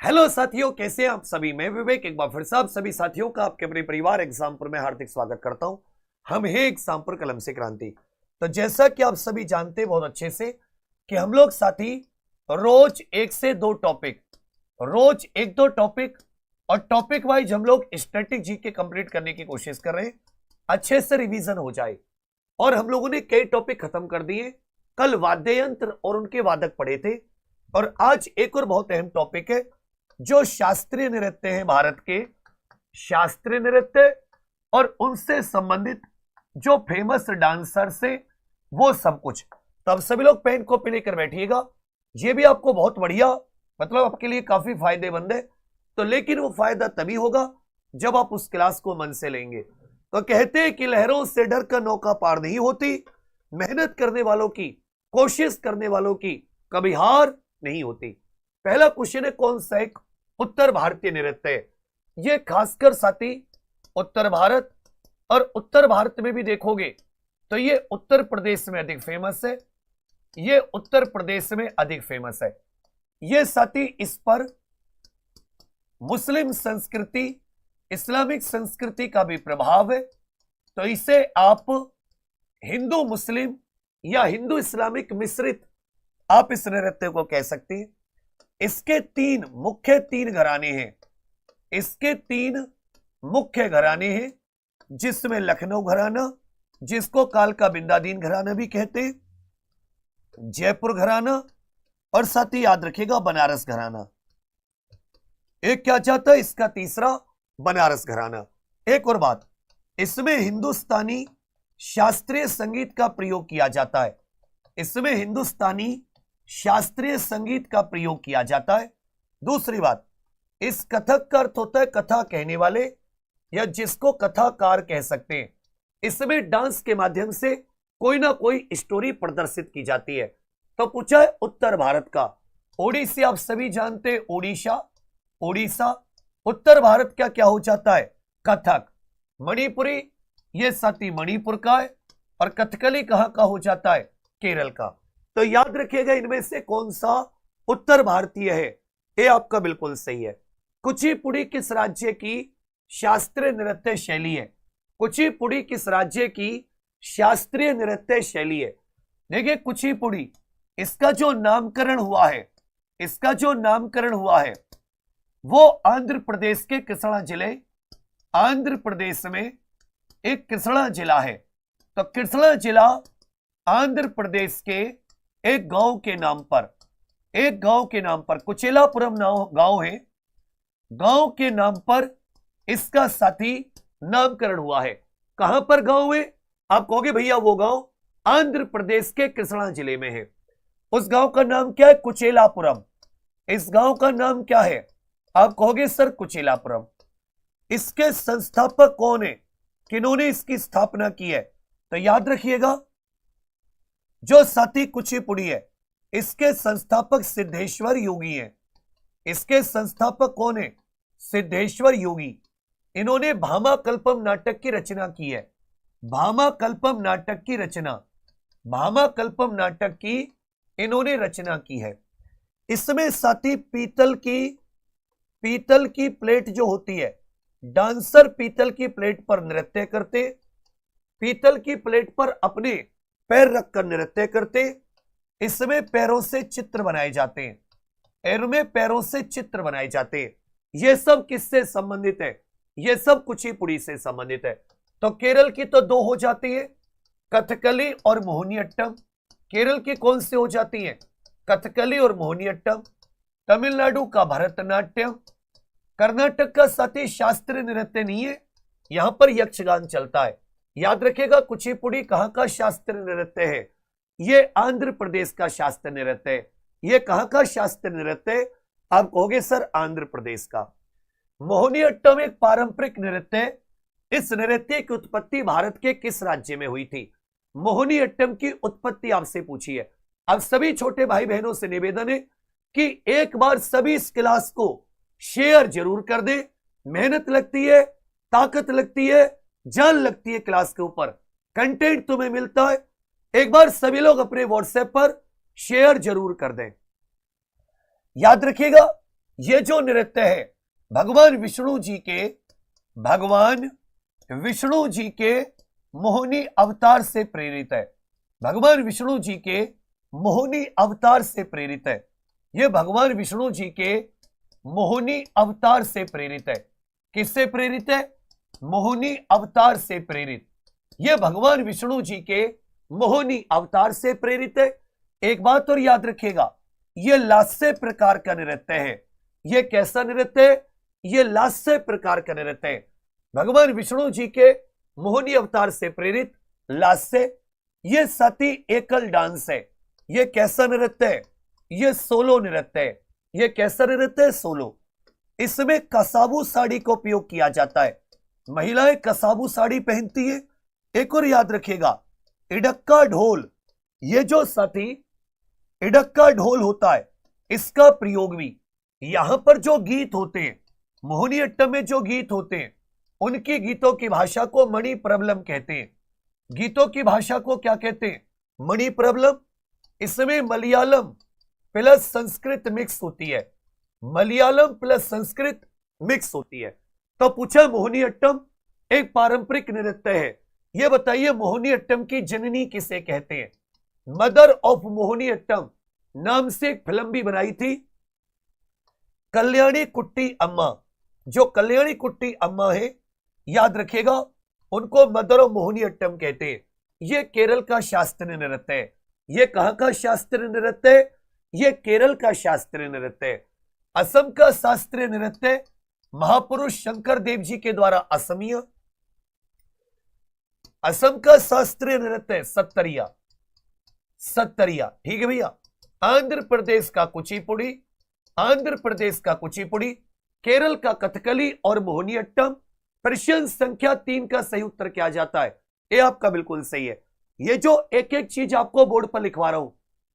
Hello साथियों, कैसे हैं आप सभी। मैं विवेक एक बार फिर से आप सभी साथियों का आपके अपने परिवार एग्जामपुर में हार्दिक स्वागत करता हूं। हम हैं एग्जामपुर कलम से क्रांति। तो जैसा कि आप सभी जानते हैं बहुत अच्छे से कि हम लोग साथी रोज एक से दो टॉपिक, रोज एक दो टॉपिक और टॉपिक वाइज हम लोग स्टैटिक जीके कंप्लीट करने की कोशिश कर रहे हैं, अच्छे से रिवीजन हो जाए। और हम लोगों ने कई टॉपिक खत्म कर दिए। कल वाद्य यंत्र और उनके वादक पढ़े थे और आज एक और बहुत अहम टॉपिक है जो शास्त्रीय नृत्य है, भारत के शास्त्रीय नृत्य और उनसे संबंधित जो फेमस डांसर्स है वो सब कुछ। तो अब सभी लोग पेन कॉपी लेकर बैठिएगा। ये भी आपको बहुत बढ़िया, मतलब आपके लिए काफी फायदेमंद है। तो लेकिन वो फायदा तभी होगा जब आप उस क्लास को मन से लेंगे। तो कहते हैं कि लहरों से डर कर नौका पार नहीं होती, मेहनत करने वालों की, कोशिश करने वालों की कभी हार नहीं होती। पहला क्वेश्चन है कौन सा एक उत्तर भारतीय नृत्य है। ये खासकर साथी उत्तर भारत और उत्तर भारत में भी देखोगे तो ये उत्तर प्रदेश में अधिक फेमस है। ये उत्तर प्रदेश में अधिक फेमस है। ये साथी इस पर मुस्लिम संस्कृति, इस्लामिक संस्कृति का भी प्रभाव है। तो इसे आप हिंदू मुस्लिम या हिंदू इस्लामिक मिश्रित आप इस नृत्य को कह सकते हैं। इसके तीन घराने हैं। इसके तीन मुख्य घराने हैं, जिसमें लखनऊ घराना, जिसको कालका बिंदादीन घराना भी कहते हैं, जयपुर घराना और साथ ही याद रखिएगा बनारस घराना। एक क्या चाहता है इसका तीसरा, बनारस घराना। एक और बात, इसमें हिंदुस्तानी शास्त्रीय संगीत का प्रयोग किया जाता है। इसमें हिंदुस्तानी शास्त्रीय संगीत का प्रयोग किया जाता है। दूसरी बात, इस कथक का अर्थ होता है कथा कहने वाले या जिसको कथाकार कह सकते हैं। इसमें डांस के माध्यम से कोई ना कोई स्टोरी प्रदर्शित की जाती है। तो पूछा है उत्तर भारत का। ओडिसी आप सभी जानते हैं, ओडिशा, ओडिशा। उत्तर भारत का क्या हो जाता है, कथक। मणिपुरी ये साथी मणिपुर का है और कथकली कहां का हो जाता है, केरल का। तो याद रखिएगा इनमें से कौन सा उत्तर भारतीय है। ये आपका बिल्कुल सही है। कुचिपुड़ी किस राज्य की शास्त्रीय नृत्य शैली है। कुचिपुड़ी किस राज्य की शास्त्रीय नृत्य शैली है। देखिए कुचिपुड़ी, इसका जो नामकरण हुआ है, इसका जो नामकरण हुआ है वो आंध्र प्रदेश के कृष्णा जिले, आंध्र प्रदेश में एक कृष्णा जिला है। तो कृष्णा जिला आंध्र प्रदेश के एक गांव के नाम पर, एक गांव के नाम पर, कुचेलापुरम गांव है, गांव के नाम पर इसका साथी नामकरण हुआ है। कहां पर गांव है, आप कहोगे भैया वो गांव आंध्र प्रदेश के कृष्णा जिले में है। उस गांव का नाम क्या है, कुचेलापुरम। इस गांव का नाम क्या है, आप कहोगे सर कुचेलापुरम। इसके संस्थापक कौन है, किन्होंने इसकी स्थापना की है। तो याद रखिएगा जो साथी कुचिपुड़ी है इसके संस्थापक सिद्धेश्वर योगी हैं। इसके संस्थापक कौन है, सिद्धेश्वर योगी। इन्होंने भामा कल्पम नाटक की रचना की है। भामा कल्पम नाटक की रचना, भामा कल्पम नाटक की इन्होंने रचना की है। इसमें साथी पीतल की प्लेट जो होती है, डांसर पीतल की प्लेट पर नृत्य करते, पीतल की प्लेट पर अपने पैर रखकर नृत्य करते। इसमें पैरों से चित्र बनाए जाते हैं, इनमें पैरों से चित्र बनाए जाते हैं। यह सब किससे संबंधित है, यह सब कुचिपुड़ी से संबंधित है। तो केरल की तो दो हो जाती है, कथकली और मोहिनीअट्टम। केरल की कौन सी हो जाती है, कथकली और मोहिनीअट्टम। तमिलनाडु का भरतनाट्यम। कर्नाटक का साथी शास्त्रीय नृत्य नहीं है, यहां पर यक्षगान चलता है। याद रखिएगा कुचिपुड़ी कहां का शास्त्रीय नृत्य है, यह आंध्र प्रदेश का शास्त्रीय नृत्य है। यह कहां का शास्त्रीय नृत्य है, आप कहोगे सर आंध्र प्रदेश का। मोहिनीअट्टम एक पारंपरिक नृत्य है। इस नृत्य की उत्पत्ति भारत के किस राज्य में हुई थी। मोहिनीअट्टम की उत्पत्ति आपसे पूछी है। अब सभी छोटे भाई बहनों से निवेदन है कि एक बार सभी इस क्लास को शेयर जरूर कर दे। मेहनत लगती है, ताकत लगती है, जान लगती है क्लास के ऊपर, कंटेंट तुम्हें मिलता है। एक बार सभी लोग अपने व्हाट्सएप पर शेयर जरूर कर दें। याद रखिएगा ये जो नृत्य है भगवान विष्णु जी के मोहिनी अवतार से प्रेरित है। भगवान विष्णु जी के मोहिनी अवतार से प्रेरित है। यह भगवान विष्णु जी के मोहिनी अवतार से प्रेरित है। किससे प्रेरित है? मोहिनी अवतार से प्रेरित। यह भगवान विष्णु जी के मोहिनी अवतार से प्रेरित है। एक बात और याद रखिएगा, यह लास्य प्रकार का नृत्य है। यह कैसा नृत्य है? यह लास्य प्रकार का नृत्य है। भगवान विष्णु जी के मोहिनी अवतार से प्रेरित लास्य। यह सती एकल डांस है। यह कैसा नृत्य है? यह सोलो नृत्य है। यह कैसा नृत्य है? सोलो। इसमें कसाबू साड़ी का उपयोग किया जाता है। महिलाएं कसाबू साड़ी पहनती है। एक और याद रखिएगा, इडक्का ढोल, ये जो सती इडक्का ढोल होता है, इसका प्रयोग भी यहां पर जो गीत होते हैं, मोहिनी अट्टम में जो गीत होते हैं, उनकी गीतों की भाषा को मणि प्रबलम कहते हैं। गीतों की भाषा को क्या कहते हैं? मणि प्रबलम। इसमें मलयालम प्लस संस्कृत मिक्स होती है। मलयालम प्लस संस्कृत मिक्स होती है। तो पूछा मोहिनी अट्टम एक पारंपरिक नृत्य है। यह बताइए मोहिनी अट्टम की जननी किसे कहते हैं? मदर ऑफ मोहिनी अट्टम नाम से एक फिल्म भी बनाई थी, कल्याणी कुट्टी अम्मा। जो कल्याणी कुट्टी अम्मा है, याद रखिएगा, उनको मदर ऑफ मोहिनी अट्टम कहते हैं। यह केरल का शास्त्रीय नृत्य है। यह कहां का शास्त्रीय नृत्य है? यह केरल का शास्त्रीय नृत्य है। असम का शास्त्रीय नृत्य महापुरुष शंकर देव जी के द्वारा असमिया। असम का शास्त्रीय नृत्य सत्तरिया। सत्तरिया, ठीक है भैया। आंध्र प्रदेश का कुचिपुड़ी, आंध्र प्रदेश का कुचिपुड़ी, केरल का कथकली और मोहिनी अट्टम। प्रश्न संख्या 3 का सही उत्तर क्या जाता है? ये आपका बिल्कुल सही है। ये जो एक एक चीज आपको बोर्ड पर लिखवा रहा हूं,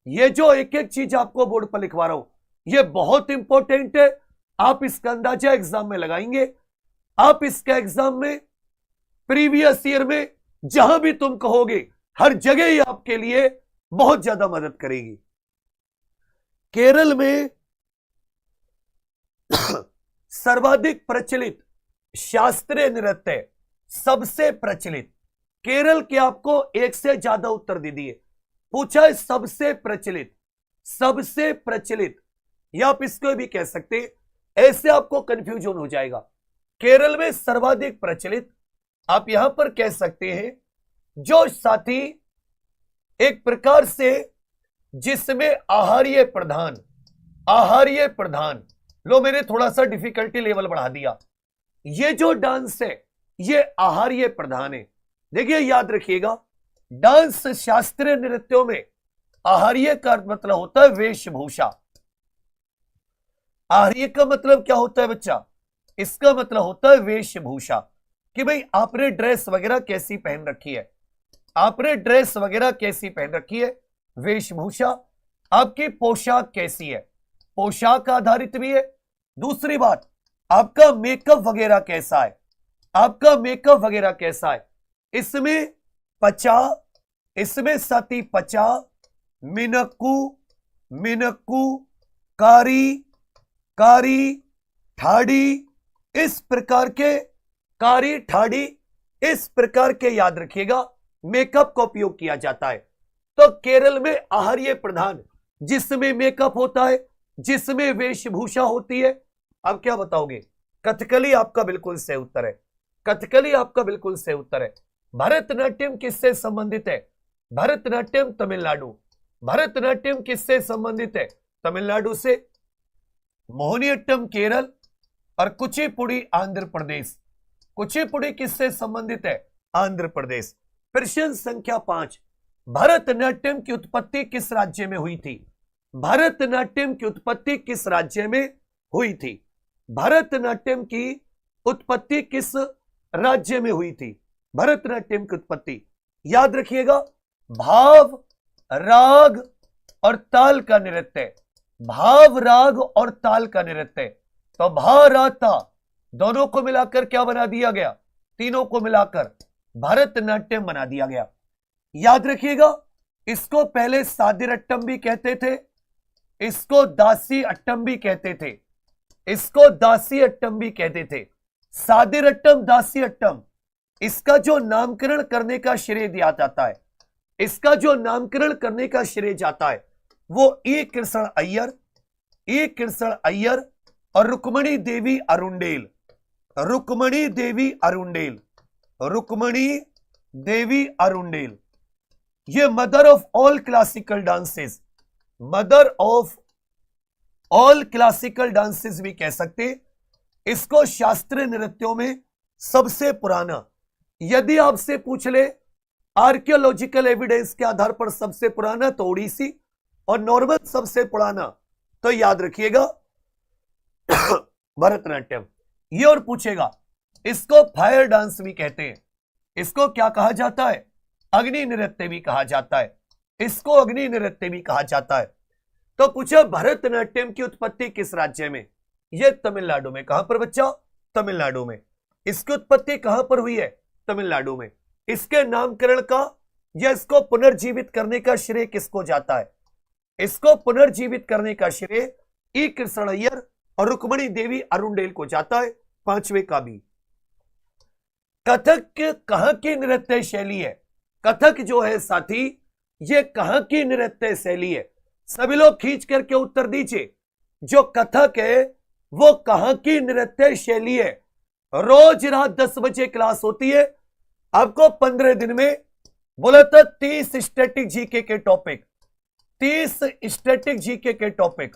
ये जो एक एक चीज आपको बोर्ड पर लिखवा रहा हूं, ये बहुत इंपॉर्टेंट है। आप इसका अंदाजा एग्जाम में लगाएंगे। आप इसका एग्जाम में प्रीवियस ईयर में जहां भी तुम कहोगे, हर जगह ही आपके लिए बहुत ज्यादा मदद करेगी। केरल में सर्वाधिक प्रचलित शास्त्रीय नृत्य, सबसे प्रचलित, केरल के आपको एक से ज्यादा उत्तर दे दिए। पूछा है सबसे प्रचलित, सबसे प्रचलित, या आप इसको भी कह सकते हैं, ऐसे आपको कंफ्यूजन हो जाएगा। केरल में सर्वाधिक प्रचलित, आप यहां पर कह सकते हैं जो साथी एक प्रकार से जिसमें आहार्य प्रधान, आहार्य प्रधान, लो मैंने थोड़ा सा डिफिकल्टी लेवल बढ़ा दिया। ये जो डांस है ये आहार्य प्रधान है। देखिए याद रखिएगा, डांस शास्त्रीय नृत्यों में आहार्य का मतलब होता है वेशभूषा। आहार्य का मतलब क्या होता है बच्चा? इसका मतलब होता है वेशभूषा, कि भाई आपने ड्रेस वगैरह कैसी पहन रखी है, आपने ड्रेस वगैरह कैसी पहन रखी है, वेशभूषा, आपकी पोशाक कैसी है, पोशाक आधारित भी है। दूसरी बात, आपका मेकअप वगैरह कैसा है, आपका मेकअप वगैरह कैसा है। इसमें पचा, इसमें सती पचा, मिनक्कू, मिनक्कू, कारी, कारी, ठाड़ी, इस प्रकार के, कारी ठाड़ी, इस प्रकार के याद रखिएगा मेकअप का उपयोग किया जाता है। तो केरल में आहार्य प्रधान, जिसमें मेकअप होता है, जिसमें वेशभूषा होती है। अब क्या बताओगे? कथकली आपका बिल्कुल सही उत्तर है। कथकली आपका बिल्कुल सही उत्तर है। भरतनाट्यम किससे संबंधित है? भरतनाट्यम तमिलनाडु। भरतनाट्यम किससे संबंधित है? तमिलनाडु से। मोहिनीअट्टम केरल और कुचिपुड़ी आंध्र प्रदेश। कुचिपुड़ी किससे संबंधित है? आंध्र प्रदेश। प्रश्न संख्या 5, भरतनाट्यम की उत्पत्ति किस राज्य में हुई थी? भरतनाट्यम की उत्पत्ति किस राज्य में हुई थी? भरतनाट्यम की उत्पत्ति किस राज्य में हुई थी? भरतनाट्यम की उत्पत्ति याद रखिएगा, भाव, राग और ताल का नृत्य। भाव, राग और ताल का नृत्य। तो भा, रा, ता दोनों को मिलाकर क्या बना दिया गया? तीनों को मिलाकर भरतनाट्यम बना दिया गया। याद रखिएगा, इसको पहले सादिर अट्टम भी कहते थे, इसको दासी अट्टम भी कहते थे, इसको दासी अट्टम भी कहते थे, सादिरट्टम, दासी अट्टम। इसका जो नामकरण करने का श्रेय दिया जाता है, इसका जो नामकरण करने का श्रेय जाता है वो ई कृष्ण अय्यर, ई कृष्ण अय्यर और रुक्मणी देवी अरुंडेल, रुक्मणी देवी अरुंडेल, रुक्मणी देवी अरुंडेल। ये mother of all classical dances, mother of all classical dances भी कह सकते। इसको शास्त्रीय नृत्यों में सबसे पुराना, यदि आपसे पूछ ले आर्कियोलॉजिकल एविडेंस के आधार पर सबसे पुराना तो ओडिसी, और नॉर्मल सबसे पुराना तो याद रखिएगा भरतनाट्यम। ये और पूछेगा इसको फायर डांस भी कहते हैं, इसको क्या कहा जाता है, अग्नि नृत्य भी कहा जाता है, इसको अग्नि नृत्य भी कहा जाता है। तो पूछा भरतनाट्यम की उत्पत्ति किस राज्य में, ये तमिलनाडु में। कहां पर बच्चा, तमिलनाडु में। इसकी उत्पत्ति कहां पर हुई है, तमिलनाडु में। इसके नामकरण का या इसको पुनर्जीवित करने का श्रेय किसको जाता है, इसको पुनर्जीवित करने का श्रेय ई कृष्ण अय्यर और रुक्मणी देवी अरुंडेल को जाता है। पांचवें का भी कथक कहां की नृत्य शैली है, कथक जो है साथी ये कहां की नृत्य शैली है, सभी लोग खींच करके उत्तर दीजिए। जो कथक है वो कहां की नृत्य शैली है। रोज रात 10 बजे क्लास होती है, आपको 15 दिन में बोला था 30 स्टैटिक जीके के टॉपिक, 30 स्टैटिक जीके के टॉपिक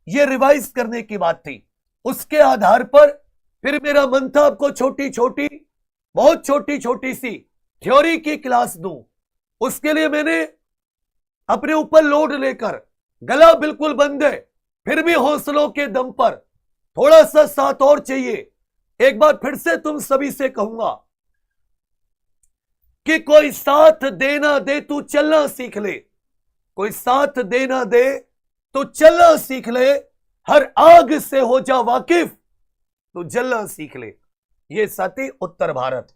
ये रिवाइज करने की बात थी। उसके आधार पर फिर मेरा मन था आपको छोटी छोटी, बहुत छोटी छोटी सी थ्योरी की क्लास दूं। उसके लिए मैंने अपने ऊपर लोड लेकर, गला बिल्कुल बंद है फिर भी हौसलों के दम पर थोड़ा सा साथ और चाहिए। एक बार फिर से तुम सभी से कहूंगा कि कोई साथ देना दे तू चलना सीख ले, कोई साथ देना दे तो चलना सीख ले, हर आग से हो जा वाकिफ तो जलना सीख ले। ये साथी उत्तर भारत,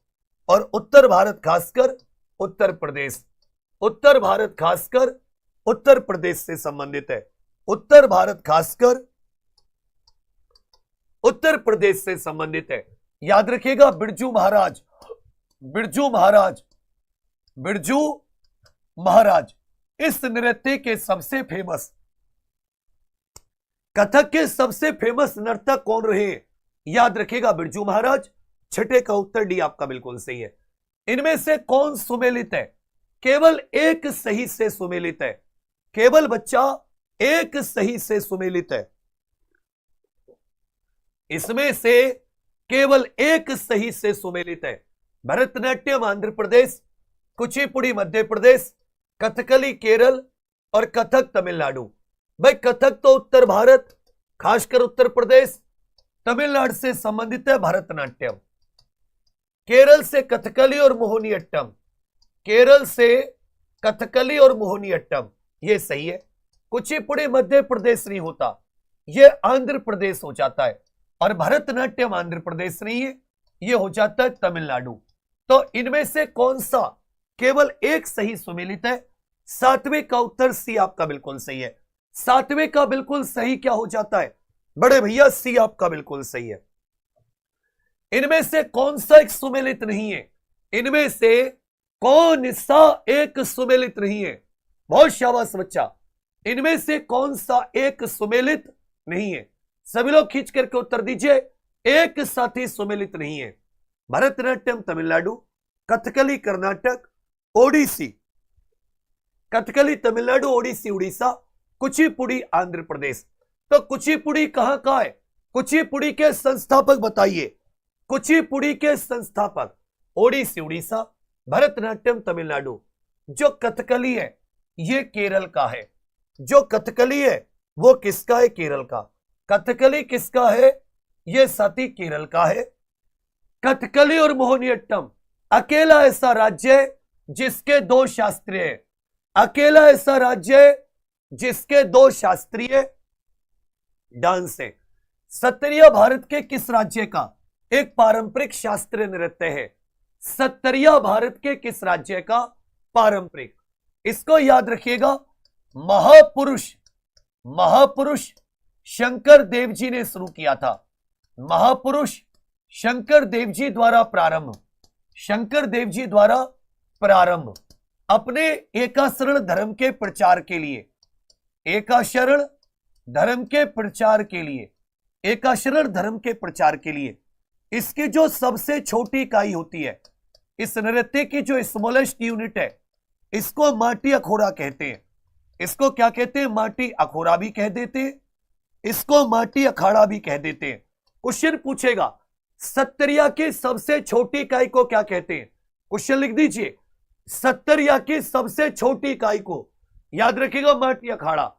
और उत्तर भारत खासकर उत्तर प्रदेश, उत्तर भारत खासकर उत्तर प्रदेश से संबंधित है। उत्तर भारत खासकर उत्तर प्रदेश से संबंधित है। याद रखिएगा बिरजू महाराज, बिरजू महाराज, बिरजू महाराज इस नृत्य के सबसे फेमस, कथक के सबसे फेमस नर्तक कौन रहे, याद रखिएगा बिरजू महाराज। छठे का उत्तर डी आपका बिल्कुल सही है। इनमें से कौन सुमेलित है, केवल एक सही से सुमेलित है, केवल बच्चा एक सही से सुमेलित है। इसमें से केवल एक सही से सुमेलित है। भरतनाट्यम आंध्र प्रदेश, कुचिपुड़ी मध्य प्रदेश, कथकली केरल और कथक तमिलनाडु। भाई कथक तो उत्तर भारत खासकर उत्तर प्रदेश तमिलनाडु से संबंधित है। भरतनाट्यम केरल से कथकली और मोहिनीअट्टम, केरल से कथकली और मोहिनीअट्टम ये सही है। कुचिपुड़ी मध्य प्रदेश नहीं होता, ये आंध्र प्रदेश हो जाता है, और भरतनाट्यम आंध्र प्रदेश नहीं है, ये हो जाता है तमिलनाडु। तो इनमें से कौन सा केवल एक सही सुमेलित है। सातवें का उत्तर सी आपका बिल्कुल सही है। सातवें का बिल्कुल सही क्या हो जाता है बड़े भैया, सी आपका बिल्कुल सही है। इनमें से कौन सा एक सुमेलित नहीं है, इनमें से कौन सा एक सुमेलित नहीं है। बहुत शाबाश बच्चा, इनमें से कौन सा एक सुमेलित नहीं है। सभी लोग खींच करके उत्तर दीजिए, एक साथी सुमेलित नहीं है। भरतनाट्यम तमिलनाडु, कथकली कर्नाटक, ओडिसी, कथकली तमिलनाडु, ओडिसी उड़ीसा, कुचिपुड़ी आंध्र प्रदेश। तो कुचिपुड़ी कहां का है, कुचिपुड़ी के संस्थापक बताइए, कुचिपुड़ी के संस्थापक। ओडिसी उड़ीसा, भरतनाट्यम तमिलनाडु। जो कथकली है ये केरल का है, जो कथकली है वो किसका है, केरल का। कथकली किसका है, ये साथी केरल का है। कथकली और मोहिनीअट्टम अकेला ऐसा राज्य है जिसके दो शास्त्रीय है, अकेला ऐसा राज्य है जिसके दो शास्त्रीय डांस है। सत्तरिया भारत के किस राज्य का एक पारंपरिक शास्त्रीय नृत्य है, सत्तरिया भारत के किस राज्य का पारंपरिक। इसको याद रखिएगा, महापुरुष, महापुरुष शंकर देव जी ने शुरू किया था। महापुरुष शंकर देव जी द्वारा प्रारंभ, शंकर देव जी द्वारा प्रारंभ अपने एकाशरण धर्म के प्रचार के लिए, एकाशरण धर्म के प्रचार के लिए, एकाशरण धर्म के प्रचार के लिए इसकी जो सबसे छोटी इकाई होती है, इस नृत्य की जो स्मॉलेस्ट यूनिट है, इसको माटी अखोरा कहते हैं। इसको क्या कहते हैं? माटी अखोरा भी कह देते हैं, इसको माटी अखाड़ा भी कह देते हैं। क्वेश्चन पूछेगा सत्तरिया की सबसे छोटी इकाई को क्या कहते हैं? क्वेश्चन लिख दीजिए, सत्तरिया की सबसे छोटी इकाई को याद रखिएगा माटी अखाड़ा।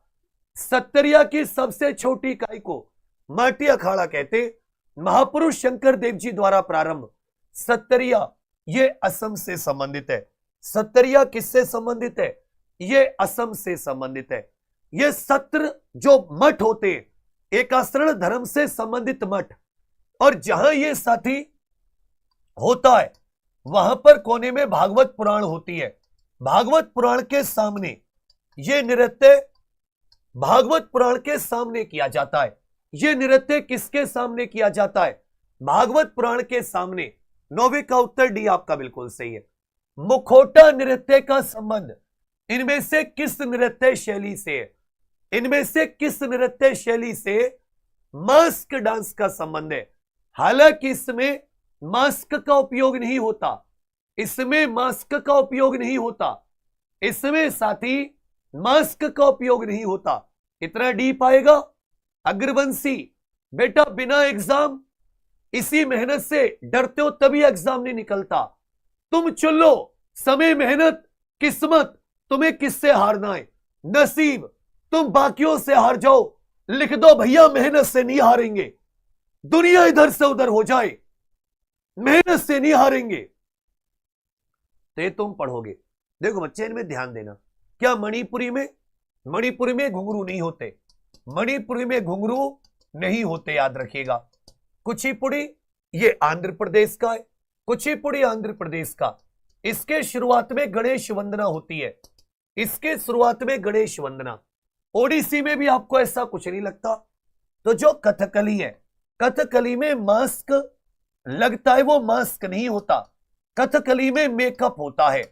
सत्तरिया की सबसे छोटी इकाई को माटी अखाड़ा कहते हैं। महापुरुष शंकर देव जी द्वारा प्रारंभ। सत्तरिया ये असम से संबंधित है। सत्तरिया किससे संबंधित है? ये असम से संबंधित है। ये सत्र जो मठ होते हैं, एकाशरण धर्म से संबंधित मठ, और जहां ये साथी होता है वहां पर कोने में भागवत पुराण होती है। भागवत पुराण के सामने ये नृत्य भागवत पुराण के सामने किया जाता है। ये नृत्य किसके सामने किया जाता है? भागवत पुराण के सामने। 9वीं का उत्तर डी आपका बिल्कुल सही है। मुखौटा नृत्य का संबंध इनमें से किस नृत्य शैली से है? इनमें से किस नृत्य शैली से मास्क डांस का संबंध है? हालांकि इसमें मास्क का उपयोग नहीं होता, इसमें मास्क का उपयोग नहीं होता, इसमें साथी मास्क का उपयोग नहीं होता। इतना डीप आएगा। अग्रवंशी बेटा बिना एग्जाम, इसी मेहनत से डरते हो तभी एग्जाम नहीं निकलता। तुम चुन लो समय, मेहनत, किस्मत, तुम्हें किससे हारना है? नसीब। तुम बाकियों से हार जाओ, लिख दो भैया मेहनत से नहीं हारेंगे। दुनिया इधर से उधर हो जाए, मेहनत से नहीं हारेंगे, तो ये तुम पढ़ोगे। देखो बच्चे इनमें ध्यान देना। क्या मणिपुरी में घुंघरू नहीं होते? मणिपुरी में घुंघरू नहीं होते, याद रखिएगा। कुचिपुड़ी ये आंध्र प्रदेश का है, कुचिपुड़ी आंध्र प्रदेश का। इसके शुरुआत में गणेश वंदना होती है, इसके शुरुआत में गणेश वंदना। ओडिसी में भी आपको ऐसा कुछ नहीं लगता। तो जो कथकली है, कथकली में मास्क लगता है, वो मास्क नहीं होता। कथकली में मेकअप होता है।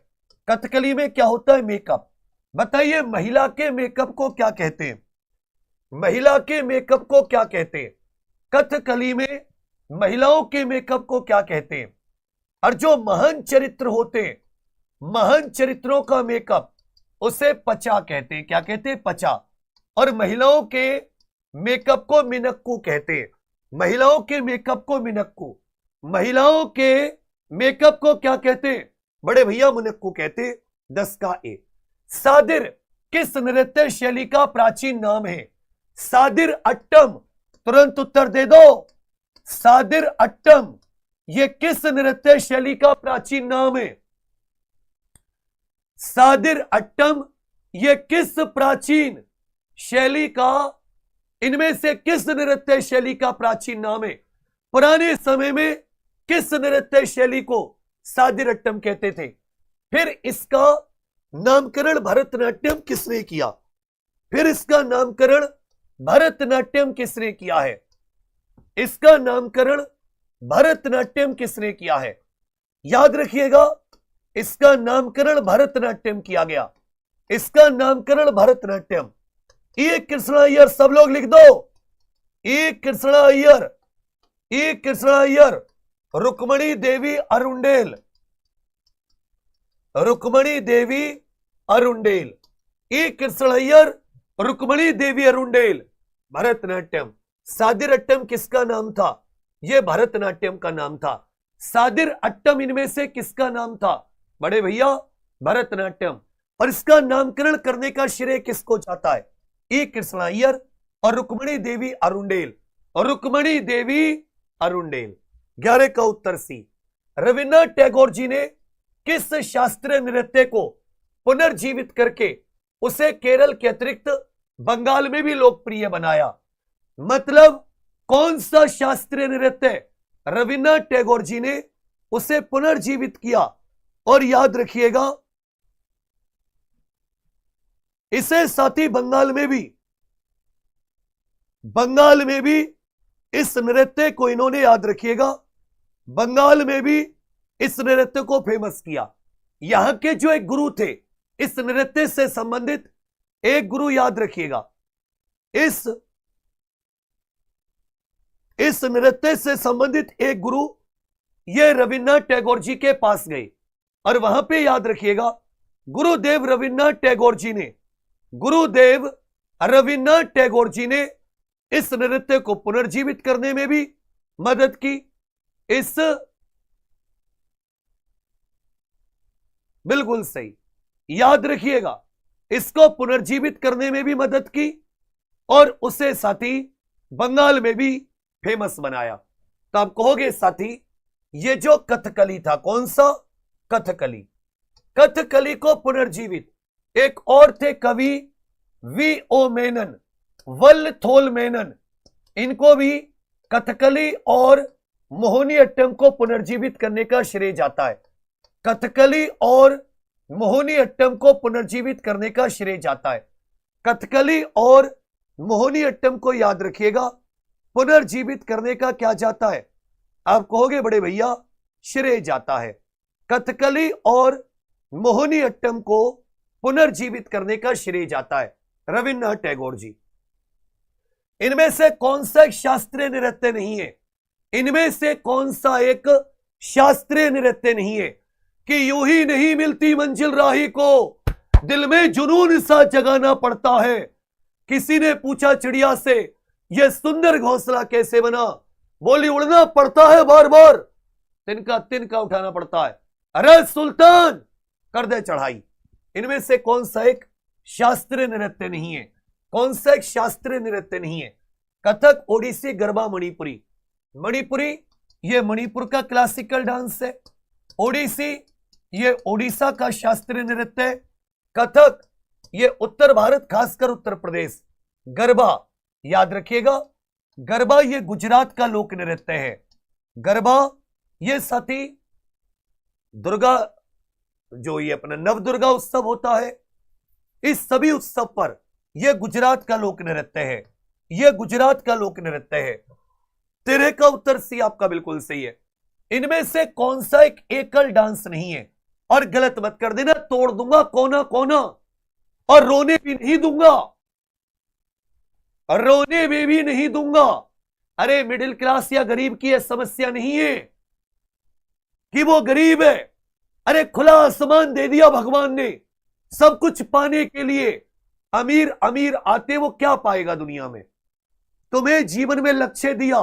कथकली में क्या होता है? मेकअप। बताइए महिला के मेकअप को क्या कहते हैं? महिला के मेकअप को क्या कहते हैं? कथकली में महिलाओं के मेकअप को क्या कहते हैं? और जो महान चरित्र होते हैं, महान चरित्रों का मेकअप, उसे पचा कहते हैं। क्या कहते हैं? पचा। और महिलाओं के मेकअप को मिनक्कू कहते हैं। महिलाओं के मेकअप को मिनक्कू। महिलाओं के मेकअप को क्या कहते हैं? बड़े भैया मिनक्कू कहते हैं। 10 का ए। सादिर किस नृत्य शैली का प्राचीन नाम है? सादिर अट्टम। तुरंत उत्तर दे दो। सादिर अट्टम ये किस नृत्य शैली का प्राचीन नाम है? सादिर अट्टम ये किस प्राचीन शैली का, इनमें से किस नृत्य शैली का प्राचीन नाम है? पुराने समय में किस नृत्य शैली को सादिर अट्टम कहते थे? फिर इसका नामकरण भरतनाट्यम किसने किया? फिर इसका नामकरण भरतनाट्यम किसने किया है? इसका नामकरण भरतनाट्यम किसने किया है? याद रखिएगा, इसका नामकरण भरतनाट्यम किया गया। इसका नामकरण भरतनाट्यम। ए कृष्णा अय्यर, सब लोग लिख दो। ए कृष्णा अय्यर, ए कृष्णा अय्यर। रुक्मणी देवी अरुंडेल, रुक्मणी देवी अरुंडेल। ए कृष्ण अय्यर, रुक्मणी देवी अरुंडेल। भरतनाट्यम। सादिर अट्टम किसका नाम था? यह भरतनाट्यम का नाम था। सादिर अट्टम इनमें से किसका नाम था? बड़े भैया भरतनाट्यम। और इसका नामकरण करने का श्रेय किसको जाता है? ए कृष्ण अय्यर और रुक्मणी देवी अरुंडेल। और रुक्मणी देवी अरुंडेल। 11 का उत्तर सी। रविन्द्रनाथ टैगोर जी ने किस शास्त्रीय नृत्य को पुनर्जीवित करके उसे केरल के अतिरिक्त बंगाल में भी लोकप्रिय बनाया? मतलब कौन सा शास्त्रीय नृत्य रविन्द्रनाथ टैगोर जी ने उसे पुनर्जीवित किया? और याद रखिएगा, इसे साथी बंगाल में भी बंगाल में भी इस नृत्य को इन्होंने, याद रखिएगा, बंगाल में भी इस नृत्य को फेमस किया। यहां के जो एक गुरु थे इस नृत्य से संबंधित, एक गुरु याद रखिएगा, इस नृत्य से संबंधित एक गुरु ये रविन्द्रनाथ टैगोर जी के पास गए और वहां पे याद रखिएगा गुरुदेव रविन्द्रनाथ टैगोर जी ने इस नृत्य को पुनर्जीवित करने में भी मदद की। बिल्कुल सही, याद रखिएगा, इसको पुनर्जीवित करने में भी मदद की और उसे साथी बंगाल में भी फेमस बनाया। तो आप कहोगे साथी ये जो कथकली था, कौन सा? कथकली को पुनर्जीवित, एक और थे कवि V.O. मेनन, वल्लथोल मेनन, इनको भी कथकली और मोहिनीअट्टम को पुनर्जीवित करने का श्रेय जाता है। कथकली और मोहिनीअट्टम को पुनर्जीवित करने का श्रेय जाता है। कथकली और मोहिनीअट्टम को याद रखिएगा, पुनर्जीवित करने का क्या जाता है? आप कहोगे बड़े भैया श्रेय जाता है। कथकली और मोहिनीअट्टम को पुनर्जीवित करने का श्रेय जाता है रविन्द्रनाथ टैगोर जी। इनमें से कौन सा एक शास्त्रीय नृत्य नहीं है? इनमें से कौन सा एक शास्त्रीय नृत्य नहीं है कि यूं ही नहीं मिलती मंजिल राही को, दिल में जुनून सा जगाना पड़ता है। किसी ने पूछा चिड़िया से यह सुंदर घोंसला कैसे बना, बोली उड़ना पड़ता है बार बार, तिनका तिनका उठाना पड़ता है, अरे सुल्तान कर दे चढ़ाई। इनमें से कौन सा एक शास्त्रीय नृत्य नहीं है? कौन सा एक शास्त्रीय नृत्य नहीं है? कथक, ओडिसी, गरबा, मणिपुरी। मणिपुरी ये मणिपुर का क्लासिकल डांस है। ओडिसी ये ओडिशा का शास्त्रीय नृत्य है। कथक ये उत्तर भारत खासकर उत्तर प्रदेश। गरबा याद रखिएगा, गरबा ये गुजरात का लोक नृत्य है। गरबा ये साथी दुर्गा, जो ये अपना नव दुर्गा उत्सव होता है, इस सभी उत्सव पर यह गुजरात का लोक नृत्य है। यह गुजरात का लोक नृत्य है। तेरे का उत्तर सी आपका बिल्कुल सही है। इनमें से कौन सा एक एकल डांस नहीं है? और गलत मत कर देना, तोड़ दूंगा कोना कोना और रोने भी नहीं दूंगा, रोने में भी नहीं दूंगा। अरे मिडिल क्लास या गरीब की यह समस्या नहीं है कि वो गरीब है। अरे खुला आसमान दे दिया भगवान ने सब कुछ पाने के लिए। अमीर अमीर आते वो क्या पाएगा दुनिया में? तुम्हें जीवन में लक्ष्य दिया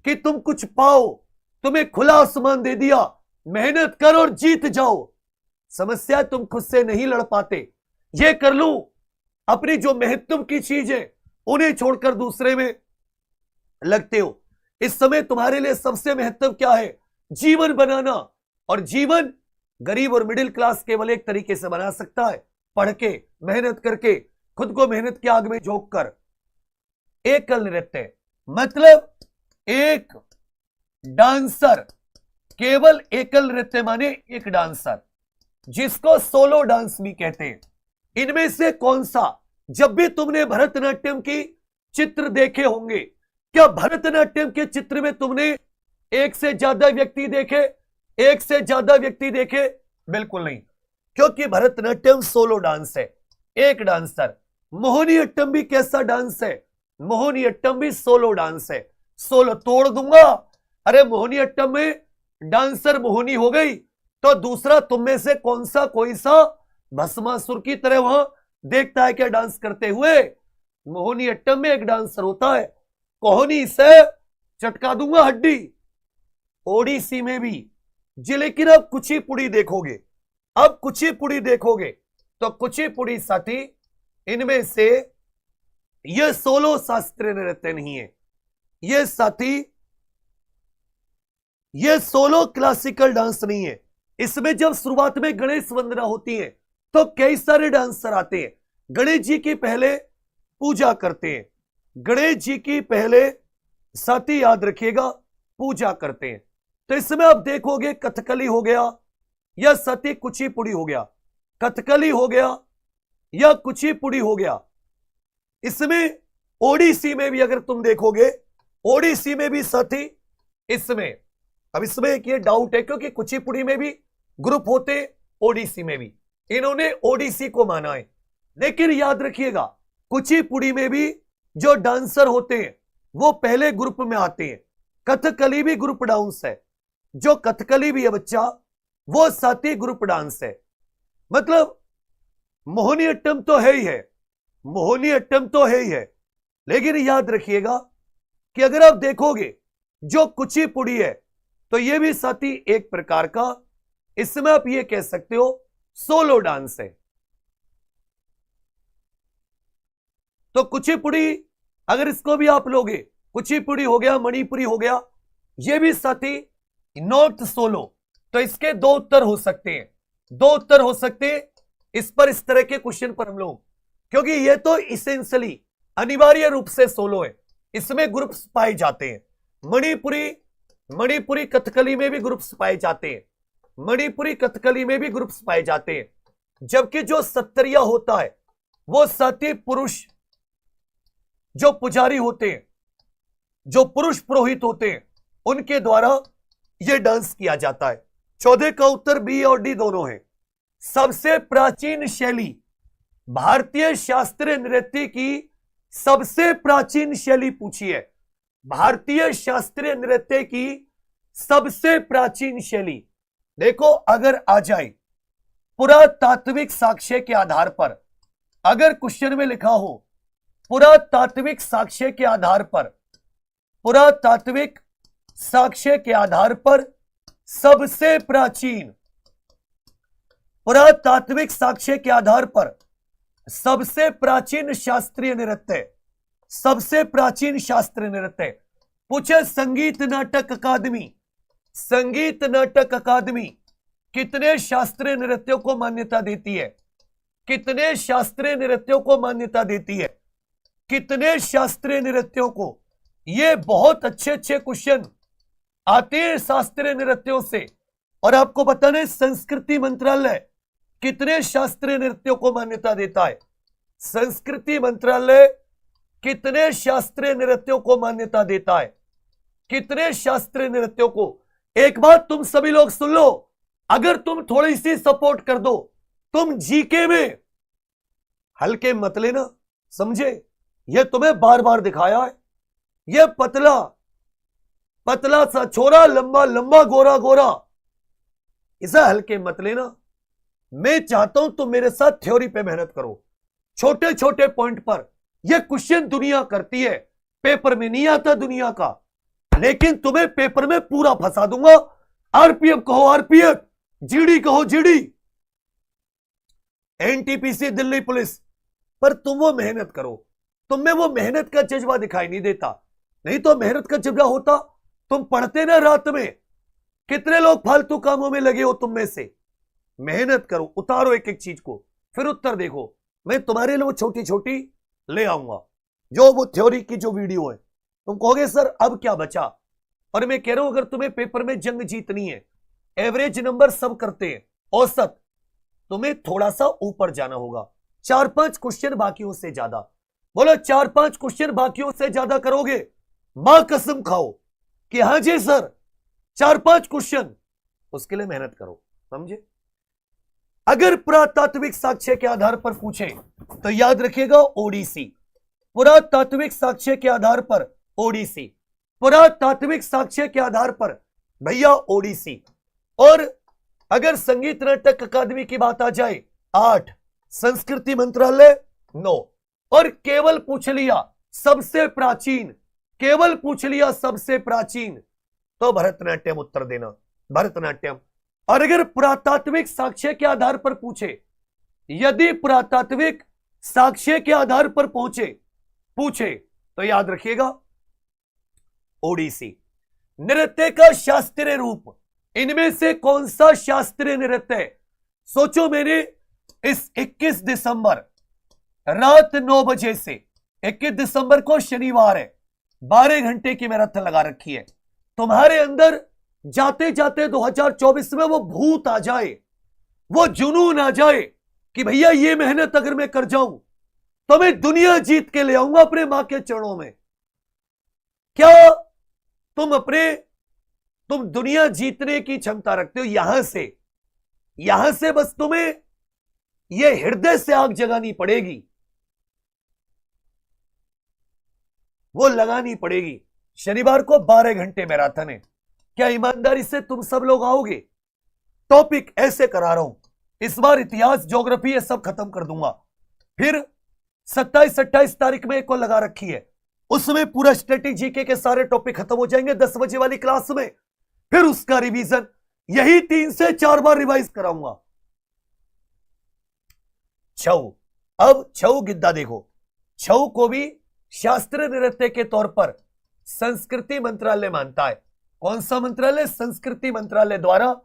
कि तुम कुछ पाओ, तुम्हें खुला आसमान दे दिया, मेहनत कर और जीत जाओ। समस्या तुम खुद से नहीं लड़ पाते। ये कर लूं, अपनी जो महत्व की चीज है उन्हें छोड़कर दूसरे में लगते हो। इस समय तुम्हारे लिए सबसे महत्व क्या है? जीवन बनाना। और जीवन गरीब और मिडिल क्लास केवल एक तरीके से बना सकता है, पढ़ के, मेहनत करके, खुद को मेहनत की आग में झोंक कर। एकल नृत्य मतलब एक डांसर, केवल एकल नृत्य माने एक डांसर, जिसको सोलो डांस भी कहते हैं। इनमें से कौन सा, जब भी तुमने भरतनाट्यम की चित्र देखे होंगे, क्या भरतनाट्यम के चित्र में तुमने एक से ज्यादा व्यक्ति देखे? एक से ज्यादा व्यक्ति देखे? बिल्कुल नहीं, क्योंकि भरतनाट्यम सोलो डांस है, एक डांसर। मोहिनीअट्टम भी कैसा डांस है? मोहिनीअट्टम भी सोलो डांस है। सोलो तोड़ दूंगा। अरे मोहिनीअट्टम में डांसर मोहिनी हो गई तो दूसरा तुम में से कौन सा कोई सा भस्मासुर की तरह वहां देखता है क्या डांस करते हुए? मोहिनीअट्टम में एक डांसर होता है, कोहनी से चटका दूंगा हड्डी। ओडिसी में भी जी, लेकिन अब कुचिपुड़ी देखोगे, अब कुचिपुड़ी देखोगे तो कुचिपुड़ी साथी इनमें से यह सोलो शास्त्रीय नृत्य नहीं है। यह साथी यह सोलो क्लासिकल डांस नहीं है। इसमें जब शुरुआत में गणेश वंदना होती है तो कई सारे डांसर आते हैं, गणेश जी की पहले पूजा करते हैं। गणेश जी की पहले साथी याद रखिएगा पूजा करते हैं। तो इसमें आप देखोगे कथकली हो गया या साथी कुचिपुड़ी हो गया, कथकली हो गया या कुचिपुड़ी हो गया। इसमें ओडीसी में भी अगर तुम देखोगे, ओडीसी में भी साथी इसमें, अब इसमें एक ये डाउट है क्योंकि कुचिपुड़ी में भी ग्रुप होते, ओडीसी में भी, इन्होंने ओडीसी को माना है। लेकिन याद रखिएगा कुचिपुड़ी में भी जो डांसर होते हैं वो पहले ग्रुप में आते हैं। कथकली भी ग्रुप डांस है, जो कथकली भी है बच्चा वो साथी ग्रुप डांस है। मतलब मोहिनीअट्टम तो है ही है, मोहिनीअट्टम तो है ही है, लेकिन याद रखिएगा कि अगर आप देखोगे जो कुचिपुड़ी है तो ये भी साथी एक प्रकार का, इसमें आप ये कह सकते हो सोलो डांस है। तो कुचिपुड़ी अगर इसको भी आप लोगे, कुचिपुड़ी हो गया, मणिपुरी हो गया, ये भी साथी नॉट सोलो। तो इसके दो उत्तर हो सकते हैं, दो उत्तर हो सकते हैं इस पर, इस तरह के क्वेश्चन पर हम लोग, क्योंकि ये तो इसेंशियली अनिवार्य रूप से सोलो है, इसमें ग्रुप्स पाए जाते हैं। मणिपुरी कथकली में भी ग्रुप्स पाए जाते हैं, मणिपुरी कथकली में भी ग्रुप्स पाए जाते हैं। जबकि जो सत्तरिया होता है वो साथी पुरुष जो पुजारी होते हैं, जो पुरुष पुरोहित होते हैं, उनके द्वारा यह डांस किया जाता है। 14 का उत्तर बी और डी दोनों है। सबसे प्राचीन शैली, भारतीय शास्त्रीय नृत्य की सबसे प्राचीन शैली पूछी है, भारतीय शास्त्रीय नृत्य की सबसे प्राचीन शैली। देखो अगर आ जाए पुरातात्विक साक्ष्य के आधार पर, अगर क्वेश्चन में लिखा हो पुरातात्विक साक्ष्य के आधार पर, पुरातात्विक साक्ष्य के आधार पर सबसे प्राचीन, पुरातात्विक साक्ष्य के आधार पर सबसे प्राचीन शास्त्रीय नृत्य, सबसे प्राचीन शास्त्रीय नृत्य पूछे संगीत नाटक अकादमी, संगीत नाटक अकादमी कितने शास्त्रीय नृत्यों को मान्यता देती है, कितने शास्त्रीय नृत्यों को मान्यता देती है, कितने शास्त्रीय नृत्यों को। ये बहुत अच्छे अच्छे क्वेश्चन आते हैं शास्त्रीय नृत्यों से। और आपको बताना है संस्कृति मंत्रालय कितने शास्त्रीय नृत्यों को मान्यता देता है, संस्कृति मंत्रालय कितने शास्त्रीय नृत्यों को मान्यता देता है, कितने शास्त्रीय नृत्यों को। एक बात तुम सभी लोग सुन लो, अगर तुम थोड़ी सी सपोर्ट कर दो, तुम जीके में हल्के मत लेना, समझे। यह तुम्हें बार बार दिखाया है, यह पतला पतला सा छोरा, लंबा लंबा, गोरा गोरा, इसे हल्के मत लेना। मैं चाहता हूं तुम मेरे साथ थ्योरी पे मेहनत करो, छोटे छोटे पॉइंट पर। यह क्वेश्चन दुनिया करती है, पेपर में नहीं आता दुनिया का, लेकिन तुम्हें पेपर में पूरा फंसा दूंगा। आरपीएफ कहो आरपीएफ, जीडी कहो जीडी, एनटीपीसी दिल्ली पुलिस, पर तुम वो मेहनत करो। तुम्हें वो मेहनत का जज्बा दिखाई नहीं देता, नहीं तो मेहनत का जज्बा होता तुम पढ़ते ना रात में। कितने लोग फालतू कामों में लगे हो तुम में से। मेहनत करो, उतारो एक एक चीज को, फिर उत्तर देखो। मैं तुम्हारे लिए वो छोटी छोटी ले आऊंगा, जो वो थ्योरी की जो वीडियो है। तुम कहोगे सर अब क्या बचा, और मैं कह रहा हूं अगर तुम्हें पेपर में जंग जीतनी है, एवरेज नंबर सब करते हैं, औसत, तुम्हें थोड़ा सा ऊपर जाना होगा। 4-5 क्वेश्चन बाकियों से ज्यादा, बोलो 4-5 क्वेश्चन बाकियों से ज्यादा करोगे, मां कसम खाओ कि हाँ जी सर 4-5 क्वेश्चन, उसके लिए मेहनत करो, समझे। अगर पुरातात्विक साक्ष्य के आधार पर पूछे तो याद रखिएगा ओडिसी, पुरातात्विक साक्ष्य के आधार पर ओडिसी, पुरातात्विक साक्ष्य के आधार पर भैया ओडिसी। और अगर संगीत नाटक अकादमी की बात आ जाए 8, संस्कृति मंत्रालय 9, और केवल पूछ लिया सबसे प्राचीन, केवल पूछ लिया सबसे प्राचीन, तो भरतनाट्यम उत्तर देना, भरतनाट्यम। और अगर पुरातात्विक साक्ष्य के आधार पर पूछे, यदि पुरातात्विक साक्ष्य के आधार पर पूछे तो याद रखिएगा ओडिसी। नृत्य का शास्त्रीय रूप, इनमें से कौन सा शास्त्रीय नृत्य है। सोचो, मैंने इस 21 दिसंबर रात 9 बजे से, 21 दिसंबर को शनिवार है, 12 घंटे की मेहनत लगा रखी है। तुम्हारे अंदर जाते जाते 2024 में वो भूत आ जाए, वो जुनून आ जाए कि भैया ये मेहनत अगर मैं कर जाऊं तो मैं दुनिया जीत के ले आऊंगा अपने मां के चरणों में। क्या तुम दुनिया जीतने की क्षमता रखते हो? यहां से बस तुम्हें यह हृदय से आग जगानी पड़ेगी, वो लगानी पड़ेगी। शनिवार को 12 घंटे मैराथन है। क्या ईमानदारी से तुम सब लोग आओगे? टॉपिक ऐसे करा रहा हूं, इस बार इतिहास, ज्योग्राफी ये सब खत्म कर दूंगा। फिर 27-28 तारीख में एक को लगा रखी है, उसमें पूरा स्ट्रेटेजी के सारे टॉपिक खत्म हो जाएंगे 10 बजे वाली क्लास में। फिर उसका रिवीजन यही 3 से 4 बार रिवाइज कराऊंगा। छऊ, अब छऊ गिद्दा देखो, छऊ को भी शास्त्रीय नृत्य के तौर पर संस्कृति मंत्रालय मानता है। कौन सा मंत्रालय? संस्कृति मंत्रालय द्वारा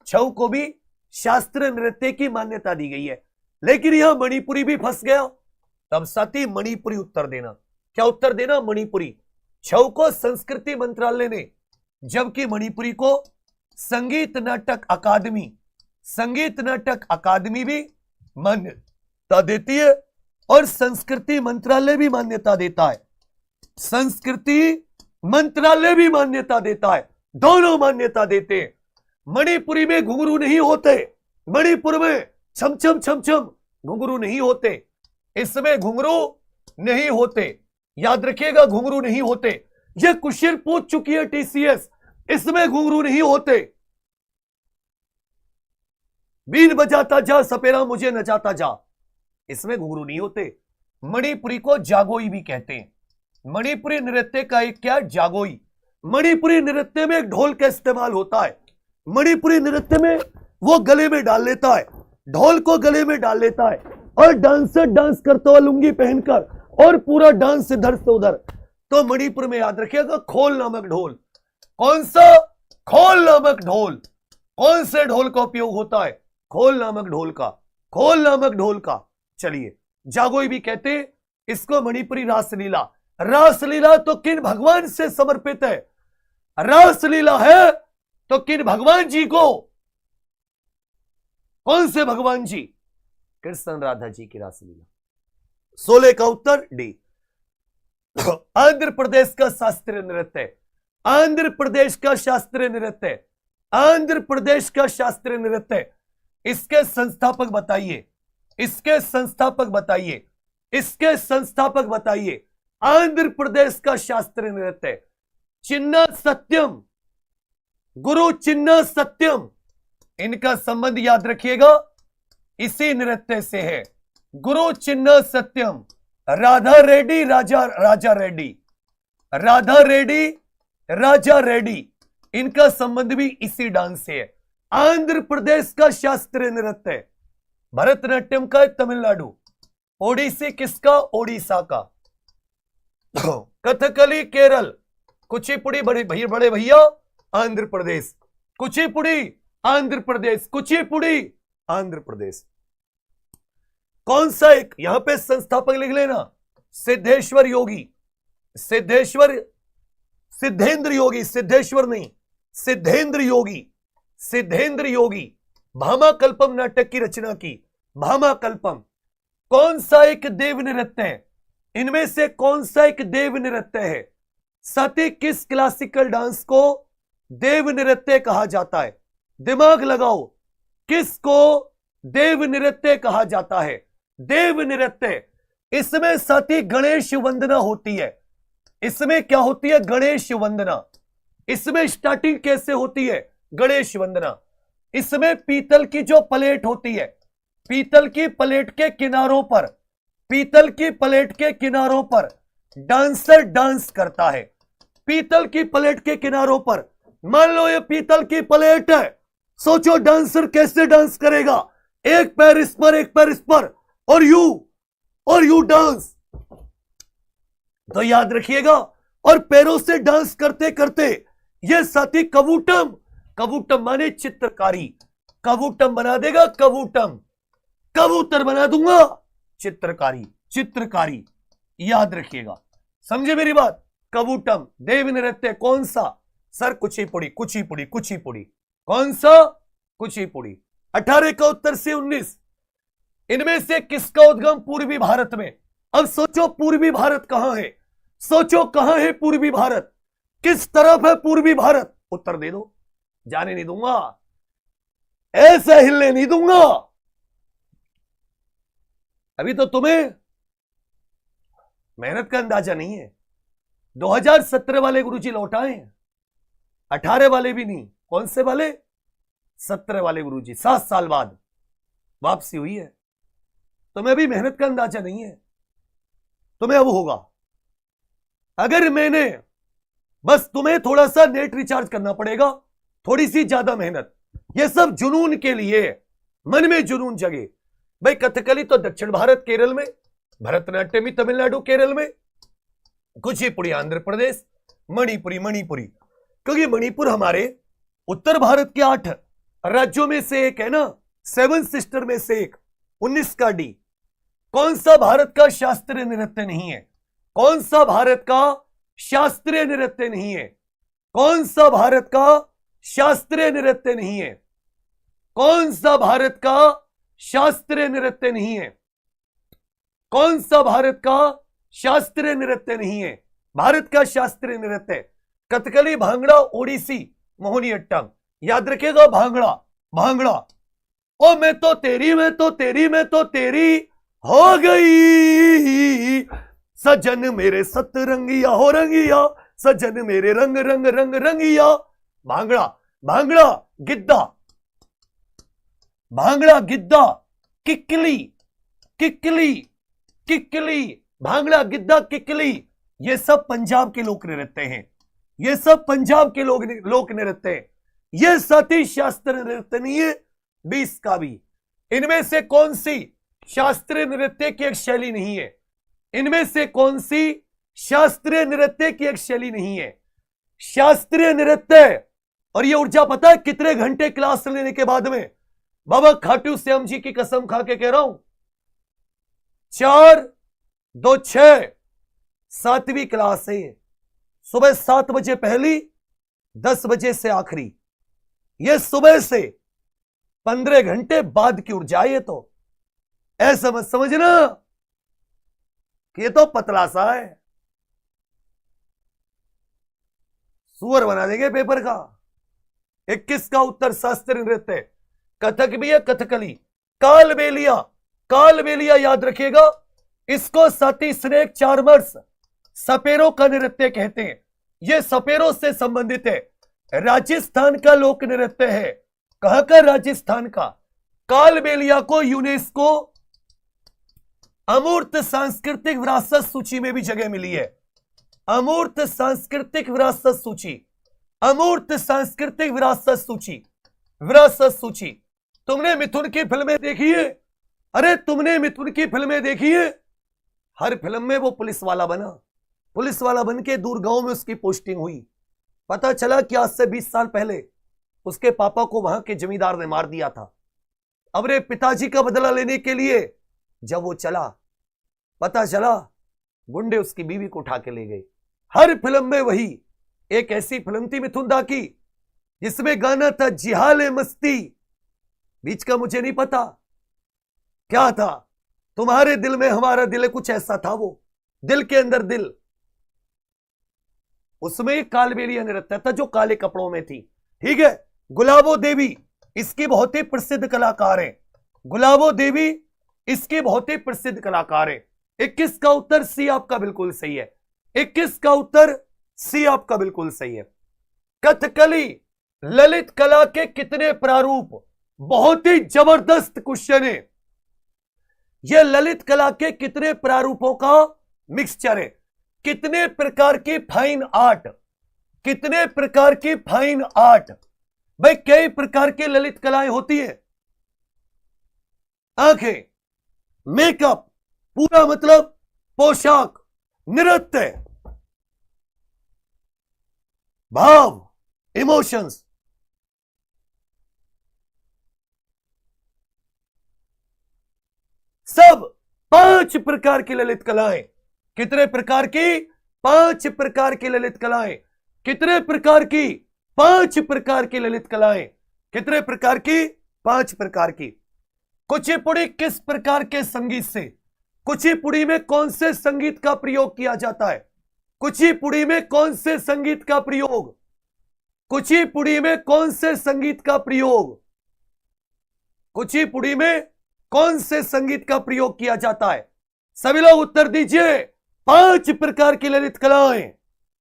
छऊ को भी शास्त्रीय नृत्य की मान्यता दी गई है। लेकिन यहां मणिपुरी भी फंस गया। तब साथी मणिपुरी उत्तर देना। क्या उत्तर देना? मणिपुरी। छऊ को संस्कृति मंत्रालय ने, जबकि मणिपुरी को संगीत नाटक अकादमी भी मान्यता देती है और संस्कृति मंत्रालय भी मान्यता देता है। संस्कृति मंत्रालय भी मान्यता देता है, दोनों मान्यता देते हैं। मणिपुरी में घुंघरू नहीं होते, मणिपुर में छम छम छम छम घुंघरू नहीं होते, इसमें घुंघरू नहीं होते। याद रखिएगा, घुंघरू नहीं होते। ये क्वेश्चन पूछ चुकी है टीसीएस, इसमें घुंघरू नहीं होते। बीन बजाता जा सपेरा मुझे नचाता जा, इसमें घुंघरू नहीं होते। मणिपुरी को जागोई भी कहते हैं। मणिपुरी नृत्य का एक क्या? जागोई। मणिपुरी नृत्य में एक ढोल का इस्तेमाल होता है। मणिपुरी नृत्य में वो गले में डाल लेता है, ढोल को गले में डाल लेता है और डांसर डांस करता हुआ लुंगी पहनकर और पूरा डांस इधर से उधर। तो मणिपुर में याद रखिएगा खोल नामक ढोल। कौन सा? खोल नामक ढोल। कौन से ढोल का उपयोग होता है? खोल नामक ढोल का। खोल नामक ढोल का। चलिए, जागोई भी कहते हैं इसको मणिपुरी रासलीला। रासलीला तो किन भगवान से समर्पित है? रासलीला है तो किन भगवान जी को? कौन से भगवान जी? कृष्ण राधा जी की रासलीला। 16 का उत्तर डी। आंध्र प्रदेश का शास्त्रीय नृत्य, आंध्र प्रदेश का शास्त्रीय नृत्य, आंध्र प्रदेश का शास्त्रीय नृत्य। इसके संस्थापक बताइए, इसके संस्थापक बताइए, इसके संस्थापक बताइए। आंध्र प्रदेश का शास्त्रीय नृत्य चिन्ना सत्यम, गुरु चिन्ना सत्यम। इनका संबंध याद रखिएगा इसी नृत्य से है। गुरु चिन्ना सत्यम, राधा रेड्डी राजा रेड्डी, राधा रेड्डी राजा रेड्डी, इनका संबंध भी इसी डांस से है। आंध्र प्रदेश का शास्त्रीय नृत्य, भरतनाट्यम का तमिलनाडु, ओडिसी किसका? ओडिशा का, कथकली केरल, कुचिपुड़ी बड़े भैया आंध्र प्रदेश, कुचिपुड़ी आंध्र प्रदेश, कुचिपुड़ी आंध्र प्रदेश। कौन सा एक? यहां पे संस्थापक लिख लेना, सिद्धेश्वर योगी, सिद्धेंद्र योगी, सिद्धेश्वर नहीं, सिद्धेंद्र योगी, सिद्धेंद्र योगी। भामाकल्पम नाटक की रचना की, भामाकल्पम। कौन सा एक देव नृत्य है? इनमें से कौन सा एक देव नृत्य है? साथी, किस क्लासिकल डांस को देव नृत्य कहा जाता है? दिमाग लगाओ, किसको देव नृत्य कहा जाता है? देव नृत्य। इसमें साथी गणेश वंदना होती है। इसमें क्या होती है? गणेश वंदना। इसमें स्टार्टिंग कैसे होती है? गणेश वंदना। इसमें पीतल की जो प्लेट होती है, पीतल की प्लेट के किनारों पर, पीतल की प्लेट के किनारों पर डांसर डांस करता है। पीतल की प्लेट के किनारों पर, मान लो ये पीतल की प्लेट है, सोचो डांसर कैसे डांस करेगा? एक पैर इस पर, एक पैर इस पर, और यू डांस। तो याद रखिएगा, और पैरों से डांस करते करते ये साथी कवूटम, कवूटम माने चित्रकारी, कवूटम बना देगा, कवूटम, कबूतर बना दूंगा, चित्रकारी, चित्रकारी। याद रखिएगा, समझे मेरी बात? कवूटम देव नृत्य कौन सा? सर कुचिपुड़ी, कुचिपुड़ी, कुचिपुड़ी। कौन सा? कुचिपुड़ी। 18 का उत्तर से 19। इनमें से किसका उद्गम पूर्वी भारत में? अब सोचो पूर्वी भारत कहां है, सोचो कहां है पूर्वी भारत, किस तरफ है पूर्वी भारत, उत्तर दे दो। जाने नहीं दूंगा, ऐसे हिलने नहीं दूंगा। अभी तो तुम्हें मेहनत का अंदाजा नहीं है। 2017 वाले गुरुजी लौटाए, 18 वाले भी नहीं, कौन से वाले, 17 वाले गुरुजी, 7 साल बाद वापसी हुई है। तुम्हें अभी मेहनत का अंदाजा नहीं है, तुम्हें अब होगा। अगर मैंने बस तुम्हें थोड़ा सा नेट रिचार्ज करना पड़ेगा, थोड़ी सी ज्यादा मेहनत, ये सब जुनून के लिए, मन में जुनून जगे। भाई कथकली तो दक्षिण भारत केरल में, भरतनाट्यम भी तमिलनाडु केरल में, कुचिपुड़ी आंध्र प्रदेश, मणिपुरी मणिपुरी, क्योंकि मणिपुर हमारे उत्तर भारत के 8 राज्यों में से एक है ना, 7 सिस्टर में से एक, 19 का डी। कौन सा भारत का शास्त्रीय नृत्य नहीं है, कौन सा भारत का शास्त्रीय नृत्य नहीं है, कौन सा भारत का शास्त्रीय नृत्य नहीं है, कौन सा भारत का शास्त्रीय नृत्य नहीं है, कौन सा भारत का शास्त्रीय नृत्य नहीं है। भारत का शास्त्रीय नृत्य कथकली, भांगड़ा, ओडिसी, मोहिनीअट्टम। याद रखिएगा, भांगड़ा भांगड़ा। ओ मैं तो तेरी, मैं तो तेरी, मैं तो तेरी हो गई, सजन मेरे सतरंगिया हो रंगिया, सजन मेरे रंग रंग रंग रंगिया। भांगड़ा भांगड़ा गिद्दा, भांगड़ा गिद्दा, किकली किकली किकली, भांगड़ा गिद्दा किकली, ये सब पंजाब के लोक नृत्य हैं, ये सब पंजाब के लोक नृत्य हैं। ये सती शास्त्रीय नृत्य नहीं है 20 का भी। इनमें से कौन सी शास्त्रीय नृत्य की एक शैली नहीं है, इनमें से कौन सी शास्त्रीय नृत्य की एक शैली नहीं है। शास्त्रीय नृत्य, और ये ऊर्जा पता है कितने घंटे क्लास लेने के बाद में, बाबा खाटू श्याम जी की कसम खा के कह रहा हूं, 4, 2, 6 7वीं क्लास है। सुबह 7 बजे पहली, 10 बजे से आखिरी, ये सुबह से 15 घंटे बाद की ऊर्जा। ये तो ऐसा मत समझना कि ये तो पतला सा है, सुअर बना देंगे पेपर का। 21 का उत्तर शास्त्रीय नृत्य, कथक भी है, कथकली। कालबेलिया, कालबेलिया याद रखिएगा, इसको सती स्नेक चार्मर्स, सपेरों का नृत्य कहते हैं। यह सपेरों से संबंधित है, राजस्थान का लोक नृत्य है। कहां का, राजस्थान का। कालबेलिया को यूनेस्को अमूर्त सांस्कृतिक विरासत सूची में भी जगह मिली है। अमूर्त सांस्कृतिक विरासत सूची, अमूर्त सांस्कृतिक विरासत सूची, विरासत सूची। तुमने मिथुन की फिल्में देखी है? अरे तुमने मिथुन की फिल्में देखी है? हर फिल्म में वो पुलिस वाला बना, पुलिस वाला बन के दूर गांव में उसकी पोस्टिंग हुई। पता चला कि आज से 20 साल पहले उसके पापा को वहां के जमींदार ने मार दिया था। अब रे पिताजी का बदला लेने के लिए जब वो चला, पता चला गुंडे उसकी बीवी को उठा के ले गए। हर फिल्म में वही। एक ऐसी फिल्म थी मिथुन दा की जिसमें गाना था जिहाले मस्ती, बीच का मुझे नहीं पता क्या था, तुम्हारे दिल में हमारा दिल है, कुछ ऐसा था वो, दिल के अंदर दिल। उसमें एक कालबेलिया नृत्य था जो काले कपड़ों में थी, ठीक है। गुलाबो देवी इसकी बहुत ही प्रसिद्ध कलाकार है, गुलाबो देवी इसकी बहुत ही प्रसिद्ध कलाकार है। 21 का उत्तर सी आपका बिल्कुल सही है, 21 का उत्तर सी आपका बिल्कुल सही है। कथकली ललित कला के कितने प्रारूप, बहुत ही जबरदस्त क्वेश्चन है। यह ललित कला के कितने प्रारूपों का मिक्सचर है। कितने प्रकार की फाइन आर्ट, कितने प्रकार की फाइन आर्ट। भाई कई प्रकार की ललित कलाएं होती है। आंखें, मेकअप, पूरा मतलब पोशाक, नृत्य, भाव, इमोशंस। सब 5 प्रकार की ललित कलाएं। कितने प्रकार की? 5 प्रकार की ललित कलाएं। कितने प्रकार की? 5 प्रकार की ललित कलाएं। कितने प्रकार की? 5 प्रकार की। कुचिपुड़ी किस प्रकार के संगीत से, कुचिपुड़ी में कौन से संगीत का प्रयोग किया जाता है? कुचिपुड़ी में कौन से संगीत का प्रयोग? कुचिपुड़ी में कौन से संगीत का प्रयोग? कुचिपुड़ी में कौन से संगीत का प्रयोग किया जाता है? सभी लोग उत्तर दीजिए। 5 प्रकार की ललित कलाएं,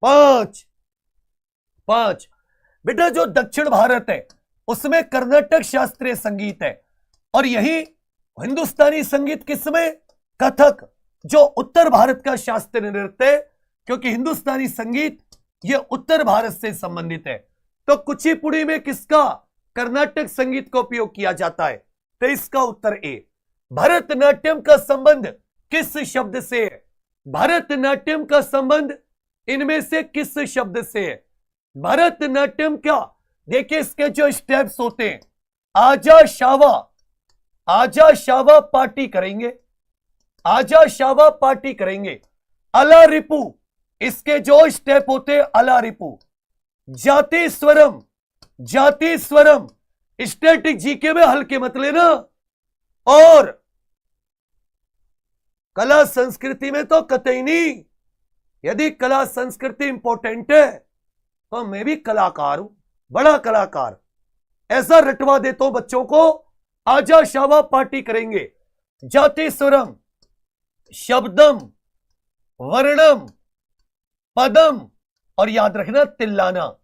5। बेटा जो दक्षिण भारत है उसमें कर्नाटक शास्त्रीय संगीत है, और यही हिंदुस्तानी संगीत किसमें? कथक, जो उत्तर भारत का शास्त्रीय नृत्य है, क्योंकि हिंदुस्तानी संगीत ये उत्तर भारत से संबंधित है। तो कुचिपुड़ी में किसका? कर्नाटक संगीत का उपयोग किया जाता है। तो इसका उत्तर ए। भरतनाट्यम का संबंध किस शब्द से है? भरतनाट्यम का संबंध इनमें से किस शब्द से है? भरतनाट्यम क्या? देखिए इसके जो स्टेप्स होते हैं, आजा शावा पार्टी करेंगे, आजा शावा पार्टी करेंगे। अला रिपू, इसके जो स्टेप होते हैं अला रिपू। जाति स्वरम, स्टैटिक जीके में हल्के मत लेना। और कला संस्कृति में तो कतई नहीं। यदि कला संस्कृति इंपॉर्टेंट है तो मैं भी कलाकार हूं, बड़ा कलाकार। ऐसा रटवा देता हूं बच्चों को। आजा शावा पार्टी करेंगे। जाति स्वरम, शब्दम, वर्णम, पदम, और याद रखना तिल्लाना।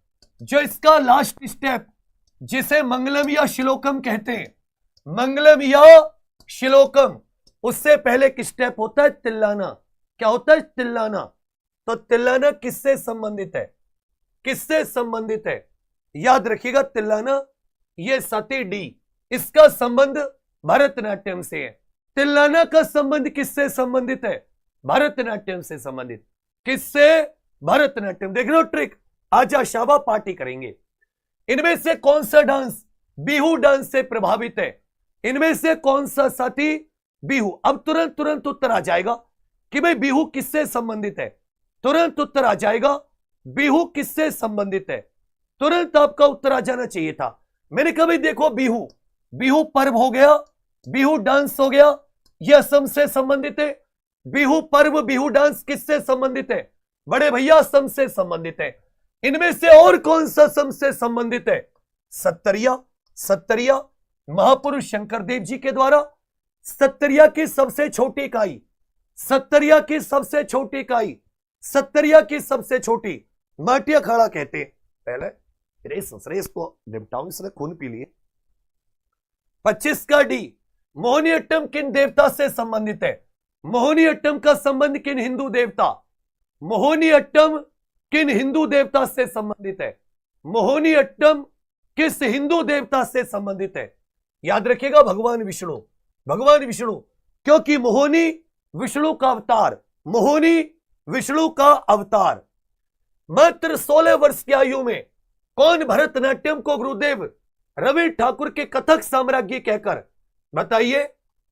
जो इसका लास्ट स्टेप, जिसे मंगलम या श्लोकम कहते हैं, मंगलम या श्लोकम, उससे पहले एक स्टेप होता है तिल्लाना। क्या होता है? तिल्लाना। तो तिल्लाना किससे संबंधित है? किससे संबंधित है? याद रखिएगा, तिल्लाना ये सती डी, इसका संबंध भरतनाट्यम से है। तिल्लाना का संबंध किससे संबंधित है? भरतनाट्यम से संबंधित। किससे? भरतनाट्यम। देख लो ट्रिक। आजा शाबा पार्टी करेंगे। इनमें से कौन सा डांस बिहू डांस से प्रभावित है? इनमें से कौन सा साथी बिहू? अब तुरंत उत्तर आ जाएगा कि भाई बिहू किससे संबंधित है। तुरंत उत्तर आ जाएगा बिहू किससे संबंधित है। तुरंत आपका उत्तर आ जाना चाहिए था। मैंने कहा भाई देखो, बिहू पर्व हो गया, बिहू डांस हो गया, यह असम से संबंधित है। बिहू पर्व, बिहू डांस किससे संबंधित है? बड़े भैया असम से संबंधित है। इनमें से और कौन सा असम से संबंधित है? सत्तरिया महापुरुष शंकर देव जी के द्वारा सत्तरिया की सबसे छोटी इकाई, सत्तरिया की सबसे छोटी इकाई, सत्तरिया की सबसे छोटी माटी अखाड़ा कहते हैं। पहले इसको निपटाऊं, इसने खून पी लिए। 25 का डी, मोहिनीअट्टम किन देवता से संबंधित है? मोहिनीअट्टम का संबंध किन हिंदू देवता? मोहिनीअट्टम किन हिंदू देवता से संबंधित है? मोहिनीअट्टम किस हिंदू देवता से संबंधित है? याद रखिएगा, भगवान विष्णु। भगवान विष्णु, क्योंकि मोहिनी विष्णु का अवतार, मोहिनी विष्णु का अवतार। मात्र 16 वर्ष की आयु में कौन भरतनाट्यम को गुरुदेव रवि ठाकुर के कथक साम्राज्ञी कहकर, बताइए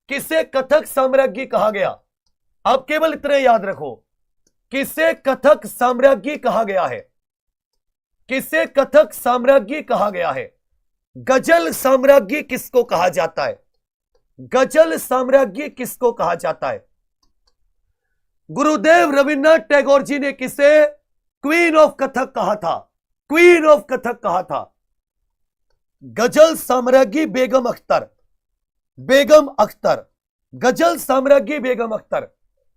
किसे कथक साम्राज्ञी कहा गया? आप केवल इतना याद रखो, किसे कथक साम्राज्ञी कहा गया है? किसे कथक साम्राज्ञी कहा गया है? गजल साम्राज्ञी किसको कहा जाता है? गजल साम्राज्ञी किसको कहा जाता है? गुरुदेव रविन्द्रनाथ टैगोर जी ने किसे क्वीन ऑफ कथक कहा था? क्वीन ऑफ कथक कहा था। गजल साम्राज्ञी बेगम अख्तर, बेगम अख्तर, गजल साम्राज्ञी बेगम अख्तर।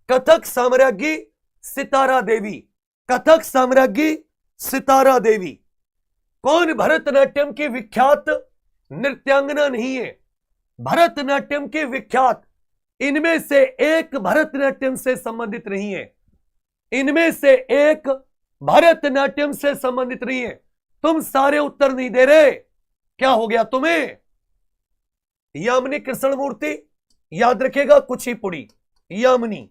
कथक साम्राज्ञी सितारा देवी, कथक साम्राज्ञी सितारा देवी। कौन भरतनाट्यम की विख्यात नृत्यांगना नहीं है? भरतनाट्यम की विख्यात, इनमें से एक भरतनाट्यम से संबंधित नहीं है। इनमें से एक भरतनाट्यम से संबंधित नहीं है। तुम सारे उत्तर नहीं दे रहे, क्या हो गया तुम्हें? यामिनी कृष्णमूर्ति, याद रखेगा, कुचिपुड़ी, यामिनी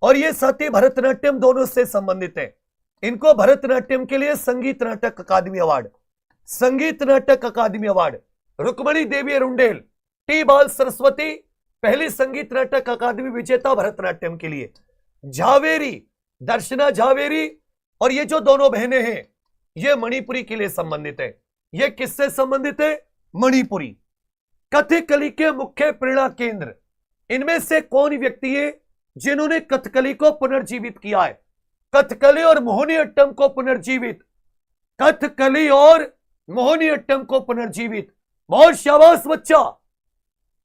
और ये साथी भरतनाट्यम दोनों से संबंधित है। इनको भरतनाट्यम के लिए संगीत नाटक अकादमी अवार्ड, संगीत नाटक अकादमी अवार्ड। रुक्मणी देवी अरुंडेल, टी बाल सरस्वती पहली संगीत नाटक अकादमी विजेता भरतनाट्यम के लिए। झावेरी, दर्शना झावेरी और ये जो दोनों बहनें हैं ये मणिपुरी के लिए संबंधित है। ये किससे संबंधित है? मणिपुरी। कथकली के मुख्य प्रेरणा केंद्र, इनमें से कौन व्यक्ति है जिन्होंने कथकली को पुनर्जीवित किया है, कथकली और मोहिनीअट्टम को पुनर्जीवित, कथकली और मोहिनीअट्टम को पुनर्जीवित। बहुत शाबाश बच्चा,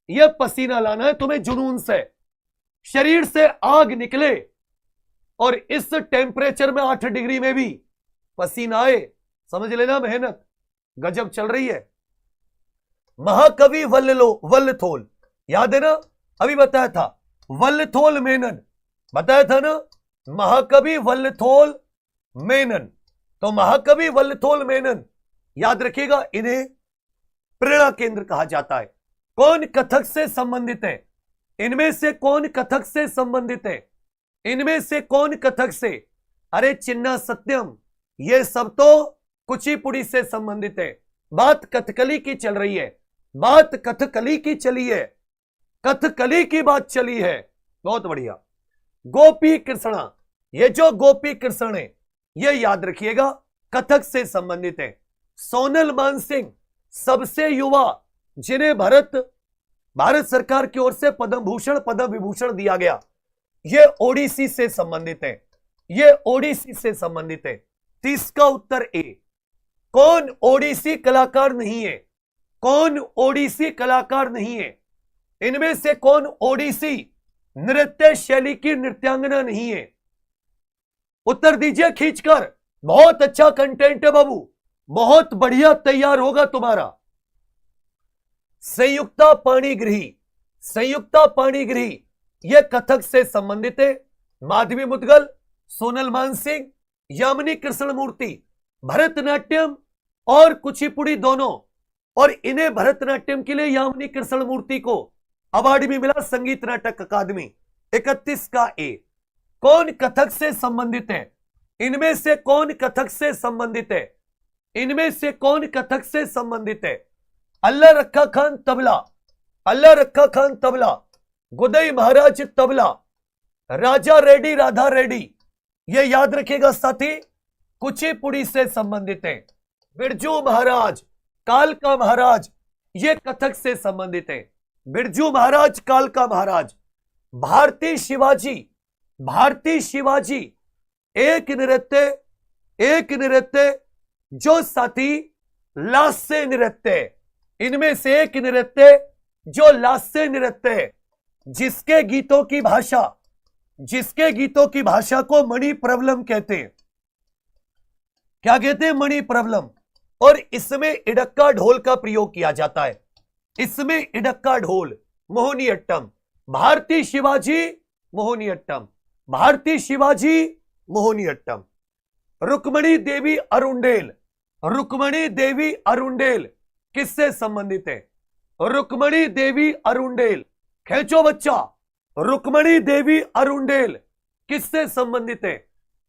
यह पसीना लाना है तुम्हें जुनून से, शरीर से आग निकले और इस टेम्परेचर में 8 डिग्री में भी पसीना आए, समझ लेना मेहनत गजब चल रही है। महाकवि वल्लथोल, याद है ना, अभी बताया था, वल्लथोल मेनन बताया था ना, महाकवि वल्लथोल मेनन। तो महाकवि वल्लथोल मेनन याद रखिएगा, इन्हें प्रेरणा केंद्र कहा जाता है। कौन कथक से संबंधित है? इनमें से कौन कथक से संबंधित है? इनमें से कौन कथक से? अरे चिन्ना सत्यम, ये सब तो कुचिपुड़ी से संबंधित है। बात कथकली की चल रही है, बात कथकली की चली है, कथकली की बात चली है। बहुत बढ़िया। गोपी कृष्णा, ये जो गोपी कृष्ण है ये याद रखिएगा कथक से संबंधित है। सोनल मानसिंह, सबसे युवा जिन्हें भारत सरकार की ओर से पद्म भूषण पद्म विभूषण दिया गया, ये ओडिसी से संबंधित है, ये ओडिसी से संबंधित है। 30 का उत्तर ए। कौन ओडिसी कलाकार नहीं है? कौन ओडिसी कलाकार नहीं है? इनमें से कौन ओडिसी नृत्य शैली की नृत्यांगना नहीं है? उत्तर दीजिए खींचकर। बहुत अच्छा कंटेंट है बाबू, बहुत बढ़िया तैयार होगा तुम्हारा। संयुक्ता पाणिग्रही, संयुक्ता पाणिग्रही यह कथक से संबंधित है। माधवी मुदगल, सोनल मानसिंह, यामिनी कृष्णमूर्ति, भरतनाट्यम और कुचिपुड़ी दोनों, और इन्हें भरतनाट्यम के लिए यामिनी कृष्णमूर्ति को अवार्ड भी मिला संगीत नाटक अकादमी। 31 का ए। कौन कथक से संबंधित है? इनमें से कौन कथक से संबंधित है? इनमें से कौन कथक से संबंधित है? अल्लाह रखा खान तबला, अल्लाह रखा खान तबला, गुदई महाराज तबला, राजा रेड्डी राधा रेड्डी, ये याद रखिएगा साथी, कुचिपुड़ी से संबंधित है। बिरजू महाराज, कालका महाराज, ये कथक से संबंधित है। बिरजू महाराज, कालका महाराज। भारती शिवाजी, भारती शिवाजी एक नृत्य जो साथी लास्य नृत्य है। इनमें से एक नृत्य जो लास्य नृत्य है, जिसके गीतों की भाषा को मणि प्रबलम कहते हैं। क्या कहते हैं? मणि प्रबलम। और इसमें इडक्का ढोल का प्रयोग किया जाता है, इसमें इडक्का ढोल। मोहिनीअट्टम, भारती शिवाजी मोहिनीअट्टम, भारती शिवाजी मोहिनीअट्टम। रुक्मणी देवी अरुंडेल, रुक्मणी देवी अरुंडेल किससे संबंधित है? रुक्मणी देवी अरुंडेल, खेचो बच्चा, रुक्मणी देवी अरुंडेल किससे संबंधित है?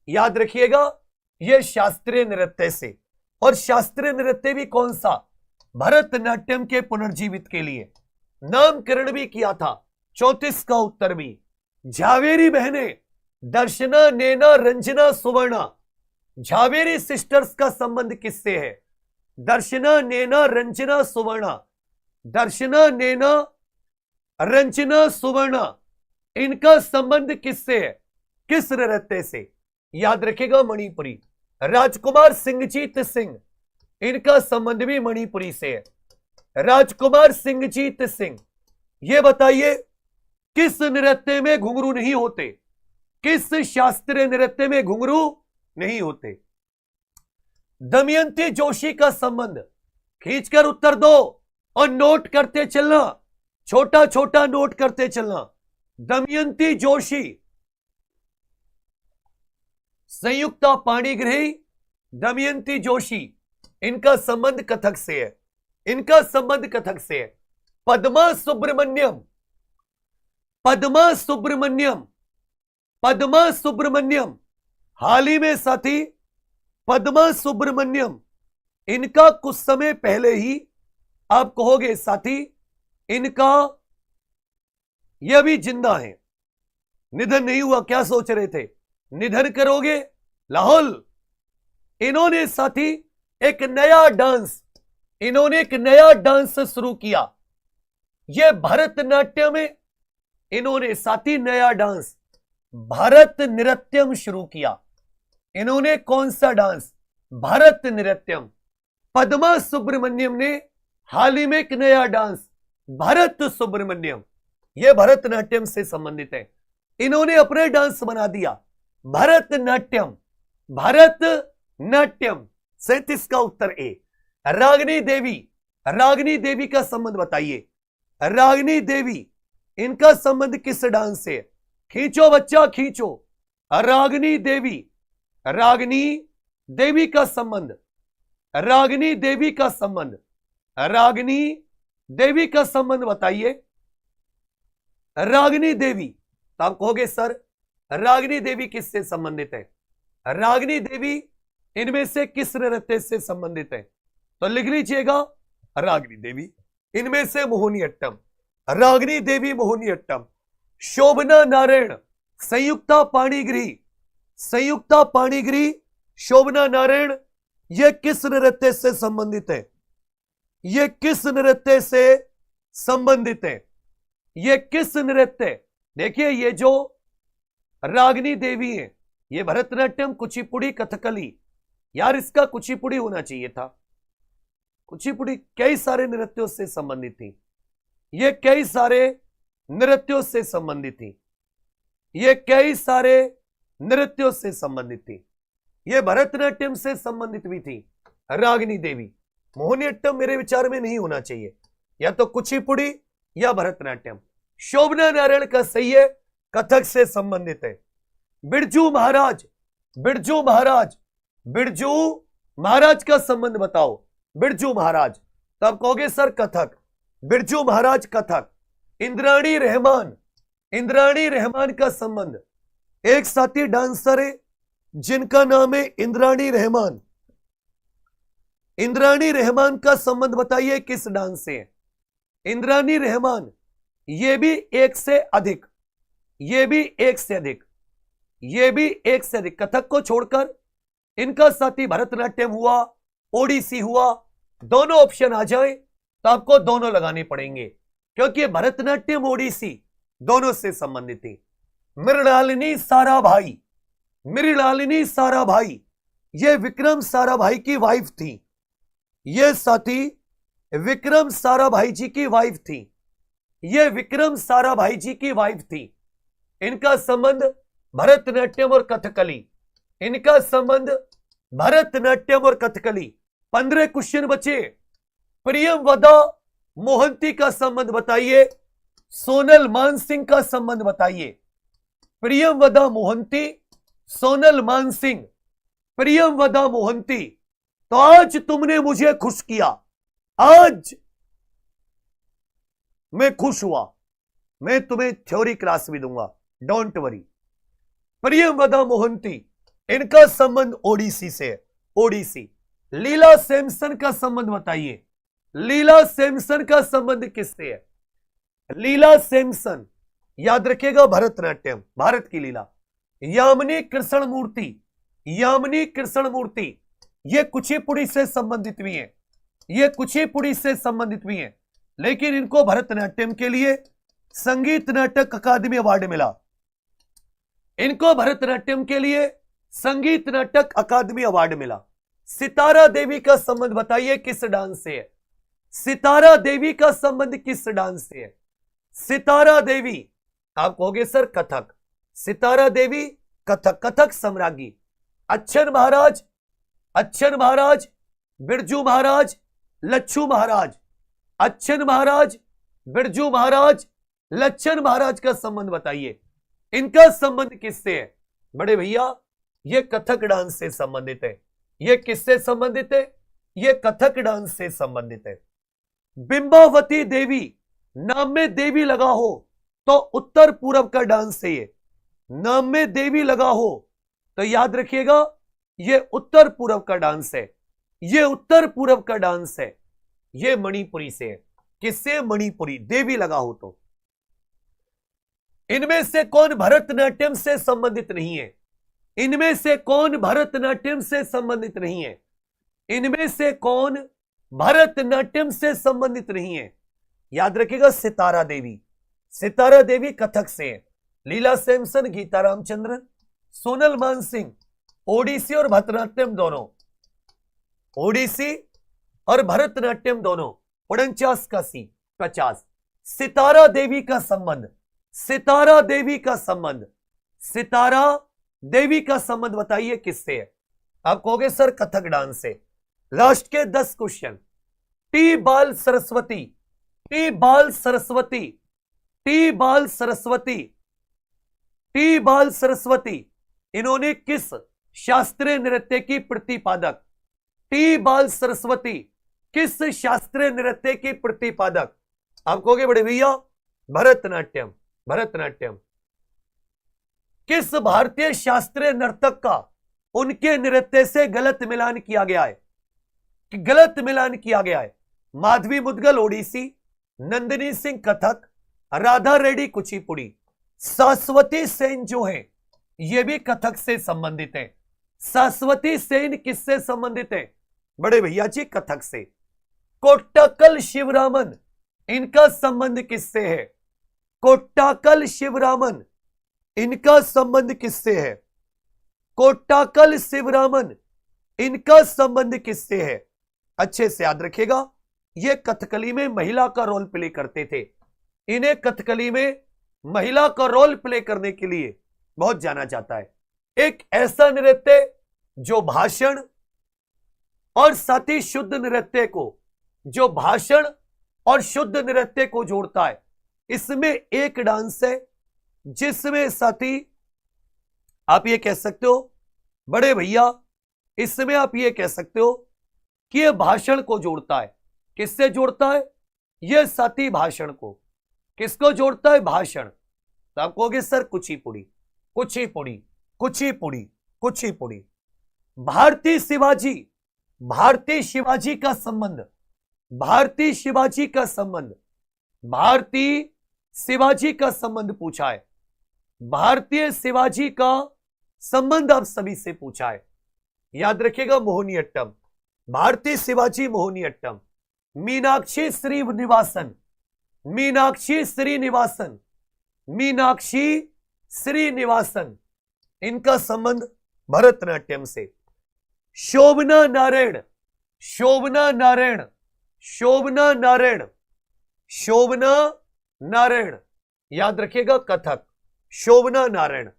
याद रखिएगा यह शास्त्रीय नृत्य से। और शास्त्रीय नृत्य भी कौन सा? भरतनाट्यम के पुनर्जीवित के लिए नामकरण भी किया था। 34 का उत्तर भी। झावेरी बहने, दर्शना, नैना, रंजना, सुवर्णा, झावेरी सिस्टर्स का संबंध किससे है? दर्शना, नैना, रंजना, सुवर्णा, दर्शना, नैना, रंजना, सुवर्णा, इनका संबंध किससे है? किस नृत्य से? याद रखेगा मणिपुरी। राजकुमार सिंहजीत सिंह, इनका संबंध भी मणिपुरी से है। राजकुमार सिंहजीत सिंह, ये बताइए किस नृत्य में घुंघरू नहीं होते? किस शास्त्रीय नृत्य में घुंघरू नहीं होते? दमयंती जोशी का संबंध, खींचकर उत्तर दो और नोट करते चलना, छोटा छोटा नोट करते चलना। दमयंती जोशी, संयुक्ता पाणिग्रही, दमयंती जोशी, इनका संबंध कथक से है, इनका संबंध कथक से है। पद्मा सुब्रमण्यम, पद्मा सुब्रमण्यम, पद्मा सुब्रमण्यम, हाल ही में साथी पद्मा सुब्रमण्यम, इनका कुछ समय पहले ही आप कहोगे साथी इनका, यह भी जिंदा है, निधन नहीं हुआ। क्या सोच रहे थे निधन करोगे? लाहौल। इन्होंने साथी एक नया डांस, इन्होंने एक नया डांस शुरू किया। यह भरतनाट्यम में इन्होंने साथी नया डांस भारत नृत्यम शुरू किया। इन्होंने कौन सा डांस? भारत नृत्यम। पद्मा सुब्रमण्यम ने हाल ही में एक नया डांस भारत सुब्रमण्यम, यह भरतनाट्यम से संबंधित है। इन्होंने अपने डांस बना दिया भरतनाट्यम। भरतनाट्यम 37 का उत्तर ए। रागिनी देवी, रागिनी देवी का संबंध बताइए। रागिनी देवी, इनका संबंध किस डांस से? खींचो बच्चा खींचो। रागिनी देवी, रागिनी देवी का संबंध, रागिनी देवी का संबंध, रागिनी देवी का संबंध बताइए। रागिनी देवी, तो आप कहोगे सर रागिनी देवी किससे संबंधित है? रागिनी देवी इनमें से किस नृत्य से संबंधित है? तो लिख लीजिएगा रागिनी देवी इनमें से मोहिनीअट्टम। रागिनी देवी मोहिनीअट्टम। शोभना नारायण, संयुक्ता पाणिग्रही, संयुक्ता पाणिग्रही, शोभना नारायण, यह किस नृत्य से संबंधित है? यह किस नृत्य से संबंधित है? यह किस नृत्य? देखिए ये जो रागिनी देवी है, ये भरतनाट्यम, कुचिपुड़ी, कथकली, यार इसका कुचिपुड़ी होना चाहिए था। कुचिपुड़ी कई सारे नृत्यों से संबंधित थी, ये कई सारे नृत्यों से संबंधित थी, ये कई सारे नृत्यों से संबंधित थी, ये भरतनाट्यम से संबंधित भी थी रागिनी देवी। मोहिनीअट्टम मेरे विचार में नहीं होना चाहिए, या तो कुचिपुड़ी या भरतनाट्यम। शोभना नारायण का सही है, कथक से संबंधित है। बिरजू महाराज, बिरजू महाराज, बिरजू महाराज का संबंध बताओ। बिरजू महाराज, तब कहोगे सर कथक। बिरजू महाराज कथक। इंद्राणी रहमान, इंद्राणी रहमान का संबंध, एक साथी डांसर है जिनका नाम है इंद्राणी रहमान। इंद्राणी रहमान का संबंध बताइए किस डांस से है? इंद्राणी रहमान, ये भी एक से अधिक, ये भी एक से अधिक, ये भी एक से अधिक। कथक को छोड़कर इनका साथी भरतनाट्यम हुआ, ओडिसी हुआ, दोनों ऑप्शन आ जाए तो आपको दोनों लगाने पड़ेंगे, क्योंकि भरतनाट्यम ओडिसी दोनों से संबंधित थी। मृणालिनी साराभाई, मृणालिनी साराभाई, ये विक्रम साराभाई की वाइफ थी। ये साथी विक्रम साराभाई जी की वाइफ थी, ये विक्रम साराभाई जी की वाइफ थी। इनका संबंध भरतनाट्यम और कथकली, इनका संबंध भरतनाट्यम और कथकली। 15 क्वेश्चन बचे। प्रियमवदा मोहंती का संबंध बताइए, सोनल मानसिंह का संबंध बताइए। प्रियमवदा मोहंती, सोनल मानसिंह, प्रियमवदा मोहंती। तो आज तुमने मुझे खुश किया, आज मैं खुश हुआ। मैं तुम्हें थ्योरी क्लास भी दूंगा, डोंट वरी। प्रियमवदा मोहंती, इनका संबंध ओडिसी से है, ओडिसी। लीला सैमसन का संबंध बताइए। लीला सैमसन का संबंध किससे है? लीला सैमसन, याद रखिएगा भरतनाट्यम, भारत की लीला। यामिनी कृष्णमूर्ति, यामिनी कृष्णमूर्ति, ये कुचिपुड़ी से संबंधित भी हैं, ये कुचिपुड़ी से संबंधित भी हैं, लेकिन इनको भरतनाट्यम के लिए संगीत नाटक अकादमी अवार्ड मिला। इनको भरतनाट्यम के लिए संगीत नाटक अकादमी अवार्ड मिला। सितारा देवी का संबंध बताइए किस डांस से है? सितारा देवी का संबंध किस डांस से है? सितारा देवी, आप कहोगे सर कथक। सितारा देवी कथक, कथक सम्राज्ञी। अच्छन महाराज, अच्छन महाराज, बिरजू महाराज, लच्छू महाराज। अच्छन महाराज, बिरजू महाराज, लच्छन महाराज का संबंध बताइए। इनका संबंध किससे है? बड़े भैया ये कथक डांस से संबंधित है। ये किससे संबंधित है? ये कथक डांस से संबंधित है। बिंबावती देवी, नाम में देवी लगा हो तो उत्तर पूर्व का डांस है। ये नाम में देवी लगा हो तो याद रखिएगा ये उत्तर पूर्व का डांस है, ये उत्तर पूर्व का डांस है। ये मणिपुरी से है। किससे? मणिपुरी, देवी लगा हो तो। इनमें से कौन भरतनाट्यम से संबंधित नहीं है? इनमें से कौन भरतनाट्यम से संबंधित नहीं है? इनमें से कौन भरतनाट्यम से संबंधित नहीं है? याद रखिएगा सितारा देवी, सितारा देवी कथक से है। लीला सैमसन, गीता रामचंद्रन, सोनल मानसिंह, ओडिसी और भरतनाट्यम दोनों, ओडिसी और भरतनाट्यम दोनों, 49 का सी 50। सितारा देवी का संबंध, सितारा देवी का संबंध, सितारा देवी का संबंध बताइए किससे है? आप कहोगे सर कथक डांस से। लास्ट के 10 क्वेश्चन। टी बाल सरस्वती, टी बाल सरस्वती, टी बाल सरस्वती, टी बाल सरस्वती, इन्होंने किस शास्त्रीय नृत्य की प्रतिपादक? टी बाल सरस्वती किस शास्त्रीय नृत्य की प्रतिपादक? आप कहोगे बड़े भैया भरतनाट्यम, भरतनाट्यम। किस भारतीय शास्त्रीय नर्तक का उनके नृत्य से गलत मिलान किया गया है? कि गलत मिलान किया गया है? माधवी मुदगल ओडिसी, नंदिनी सिंह कथक, राधा रेड्डी कुचिपुड़ी, शाश्वती सेन जो है ये भी कथक से संबंधित है। शाश्वती सेन किससे संबंधित है? बड़े भैया जी कथक से। कोट्टाकल शिवरामन, इनका संबंध किससे है? कोट्टाकल शिवरामन, इनका संबंध किससे है? कोट्टाकल शिवरामन, इनका संबंध किससे है? अच्छे से याद रखिएगा, ये कथकली में महिला का रोल प्ले करते थे। इन्हें कथकली में महिला का रोल प्ले करने के लिए बहुत जाना जाता है। एक ऐसा नृत्य जो भाषण और साथ ही शुद्ध नृत्य को, जो भाषण और शुद्ध नृत्य को जोड़ता है। इसमें एक डांस है जिसमें साथी आप ये कह सकते हो बड़े भैया, इसमें आप ये कह सकते हो कि यह भाषण को जोड़ता है। किससे जोड़ता है? यह साथी भाषण को। किसको जोड़ता है? भाषण। तो आप कहोगे सर कुचिपुड़ी, कुचिपुड़ी, कुचिपुड़ी, कुचिपुड़ी। भारतीय शिवाजी, भारतीय शिवाजी का संबंध, भारतीय शिवाजी का संबंध, भारतीय शिवाजी का संबंध पूछा है। भारतीय शिवाजी का संबंध आप सभी से पूछा है। याद रखिएगा मोहिनीअट्टम, भारतीय शिवाजी मोहिनीअट्टम। मीनाक्षी श्रीनिवासन, मीनाक्षी श्रीनिवासन, मीनाक्षी श्रीनिवासन, इनका संबंध भरतनाट्यम से। शोभना नारायण, शोभना नारायण, शोभना नारायण, शोभना नारायण, याद रखिएगा कथक। शोभना नारायण।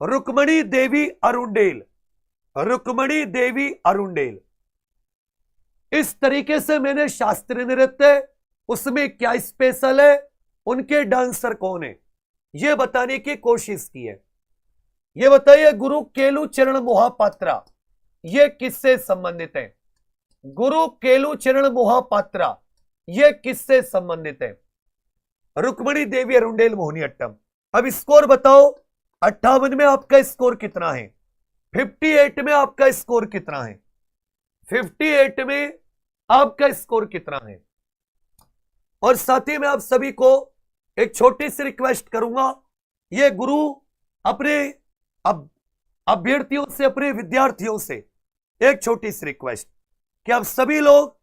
रुक्मणी देवी अरुंडेल, रुक्मणी देवी अरुंडेल। इस तरीके से मैंने शास्त्रीय नृत्य, उसमें क्या स्पेशल है, उनके डांसर कौन है, यह बताने की कोशिश की है। यह बताइए गुरु केलू चरण मोहापात्रा, यह किससे संबंधित है? गुरु केलू चरण मोहापात्रा यह किससे संबंधित है? रुक्मणी देवी अरुंडेल मोहिनीअट्टम। अब स्कोर बताओ, 58 में आपका स्कोर कितना है? 58 में आपका स्कोर कितना है? 58 में आपका स्कोर कितना है? और साथ ही में आप सभी को एक छोटी सी रिक्वेस्ट करूंगा, ये गुरु अपने अभ्यर्थियों से, अपने विद्यार्थियों से एक छोटी सी रिक्वेस्ट कि आप सभी लोग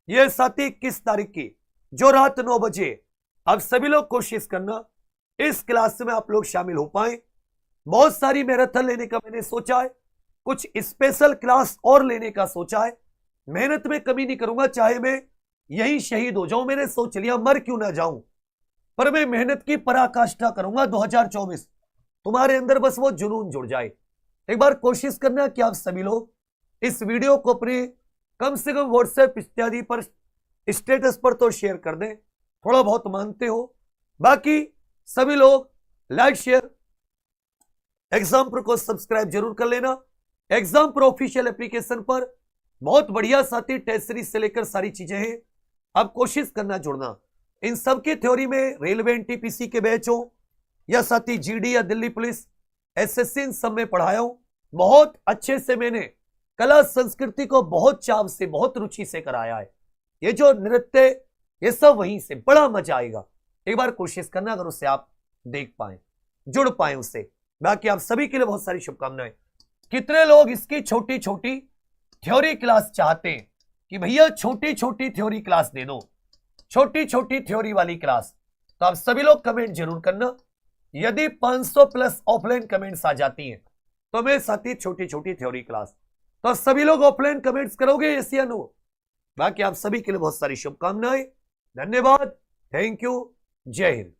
ये साथी 21 तारीख की जो रात 9 बजे आप सभी लोग कोशिश करना इस क्लास में आप लोग शामिल हो पाए। बहुत सारी मैराथन लेने का मैंने सोचा है, कुछ स्पेशल क्लास और लेने का सोचा है। मेहनत में कमी नहीं करूंगा, चाहे मैं यही शहीद हो जाऊं, मैंने सोच लिया मर क्यों ना जाऊं, पर मैं मेहनत की पराकाष्ठा करूंगा। 2024 तुम्हारे अंदर बस वो जुनून जुड़ जाए। एक बार कोशिश करना कि आप सभी लोग इस वीडियो को अपने कम से कम व्हाट्सएप इत्यादि पर स्टेटस पर तो शेयर कर दें, थोड़ा बहुत मानते हो। बाकी सभी लोग लाइक शेयर, एग्जाम प्रो को सब्सक्राइब जरूर कर लेना। एग्जाम प्रो ऑफिशियल एप्लीकेशन पर बहुत बढ़िया साथी टेस्ट सीरीज से लेकर सारी चीजें हैं, आप कोशिश करना जुड़ना। इन सब की थ्योरी में रेलवे एनटीपीसी के बैच हो या साथी जीडी या दिल्ली पुलिस एसएससी, इन सब में पढ़ाया हूं। बहुत अच्छे से मैंने कला संस्कृति को बहुत चाव से, बहुत रुचि से कराया है। ये जो नृत्य, ये सब वहीं से, बड़ा मजा आएगा। एक बार कोशिश करना, अगर उससे आप देख पाए, जुड़ पाए उससे। बाकी आप सभी के लिए बहुत सारी शुभकामनाएं। कितने लोग इसकी छोटी छोटी थ्योरी क्लास चाहते हैं कि भैया छोटी छोटी थ्योरी क्लास दे दो, छोटी छोटी थ्योरी वाली क्लास? तो आप सभी लोग कमेंट जरूर करना। यदि 500 प्लस ऑफलाइन कमेंट्स आ जाती हैं तो मेरे साथ ही छोटी छोटी थ्योरी क्लास, तो सभी लोग ऑफलाइन कमेंट्स करोगे यस या नो? बाकी आप सभी के लिए बहुत सारी शुभकामनाएं, धन्यवाद, थैंक यू, जय हिंद।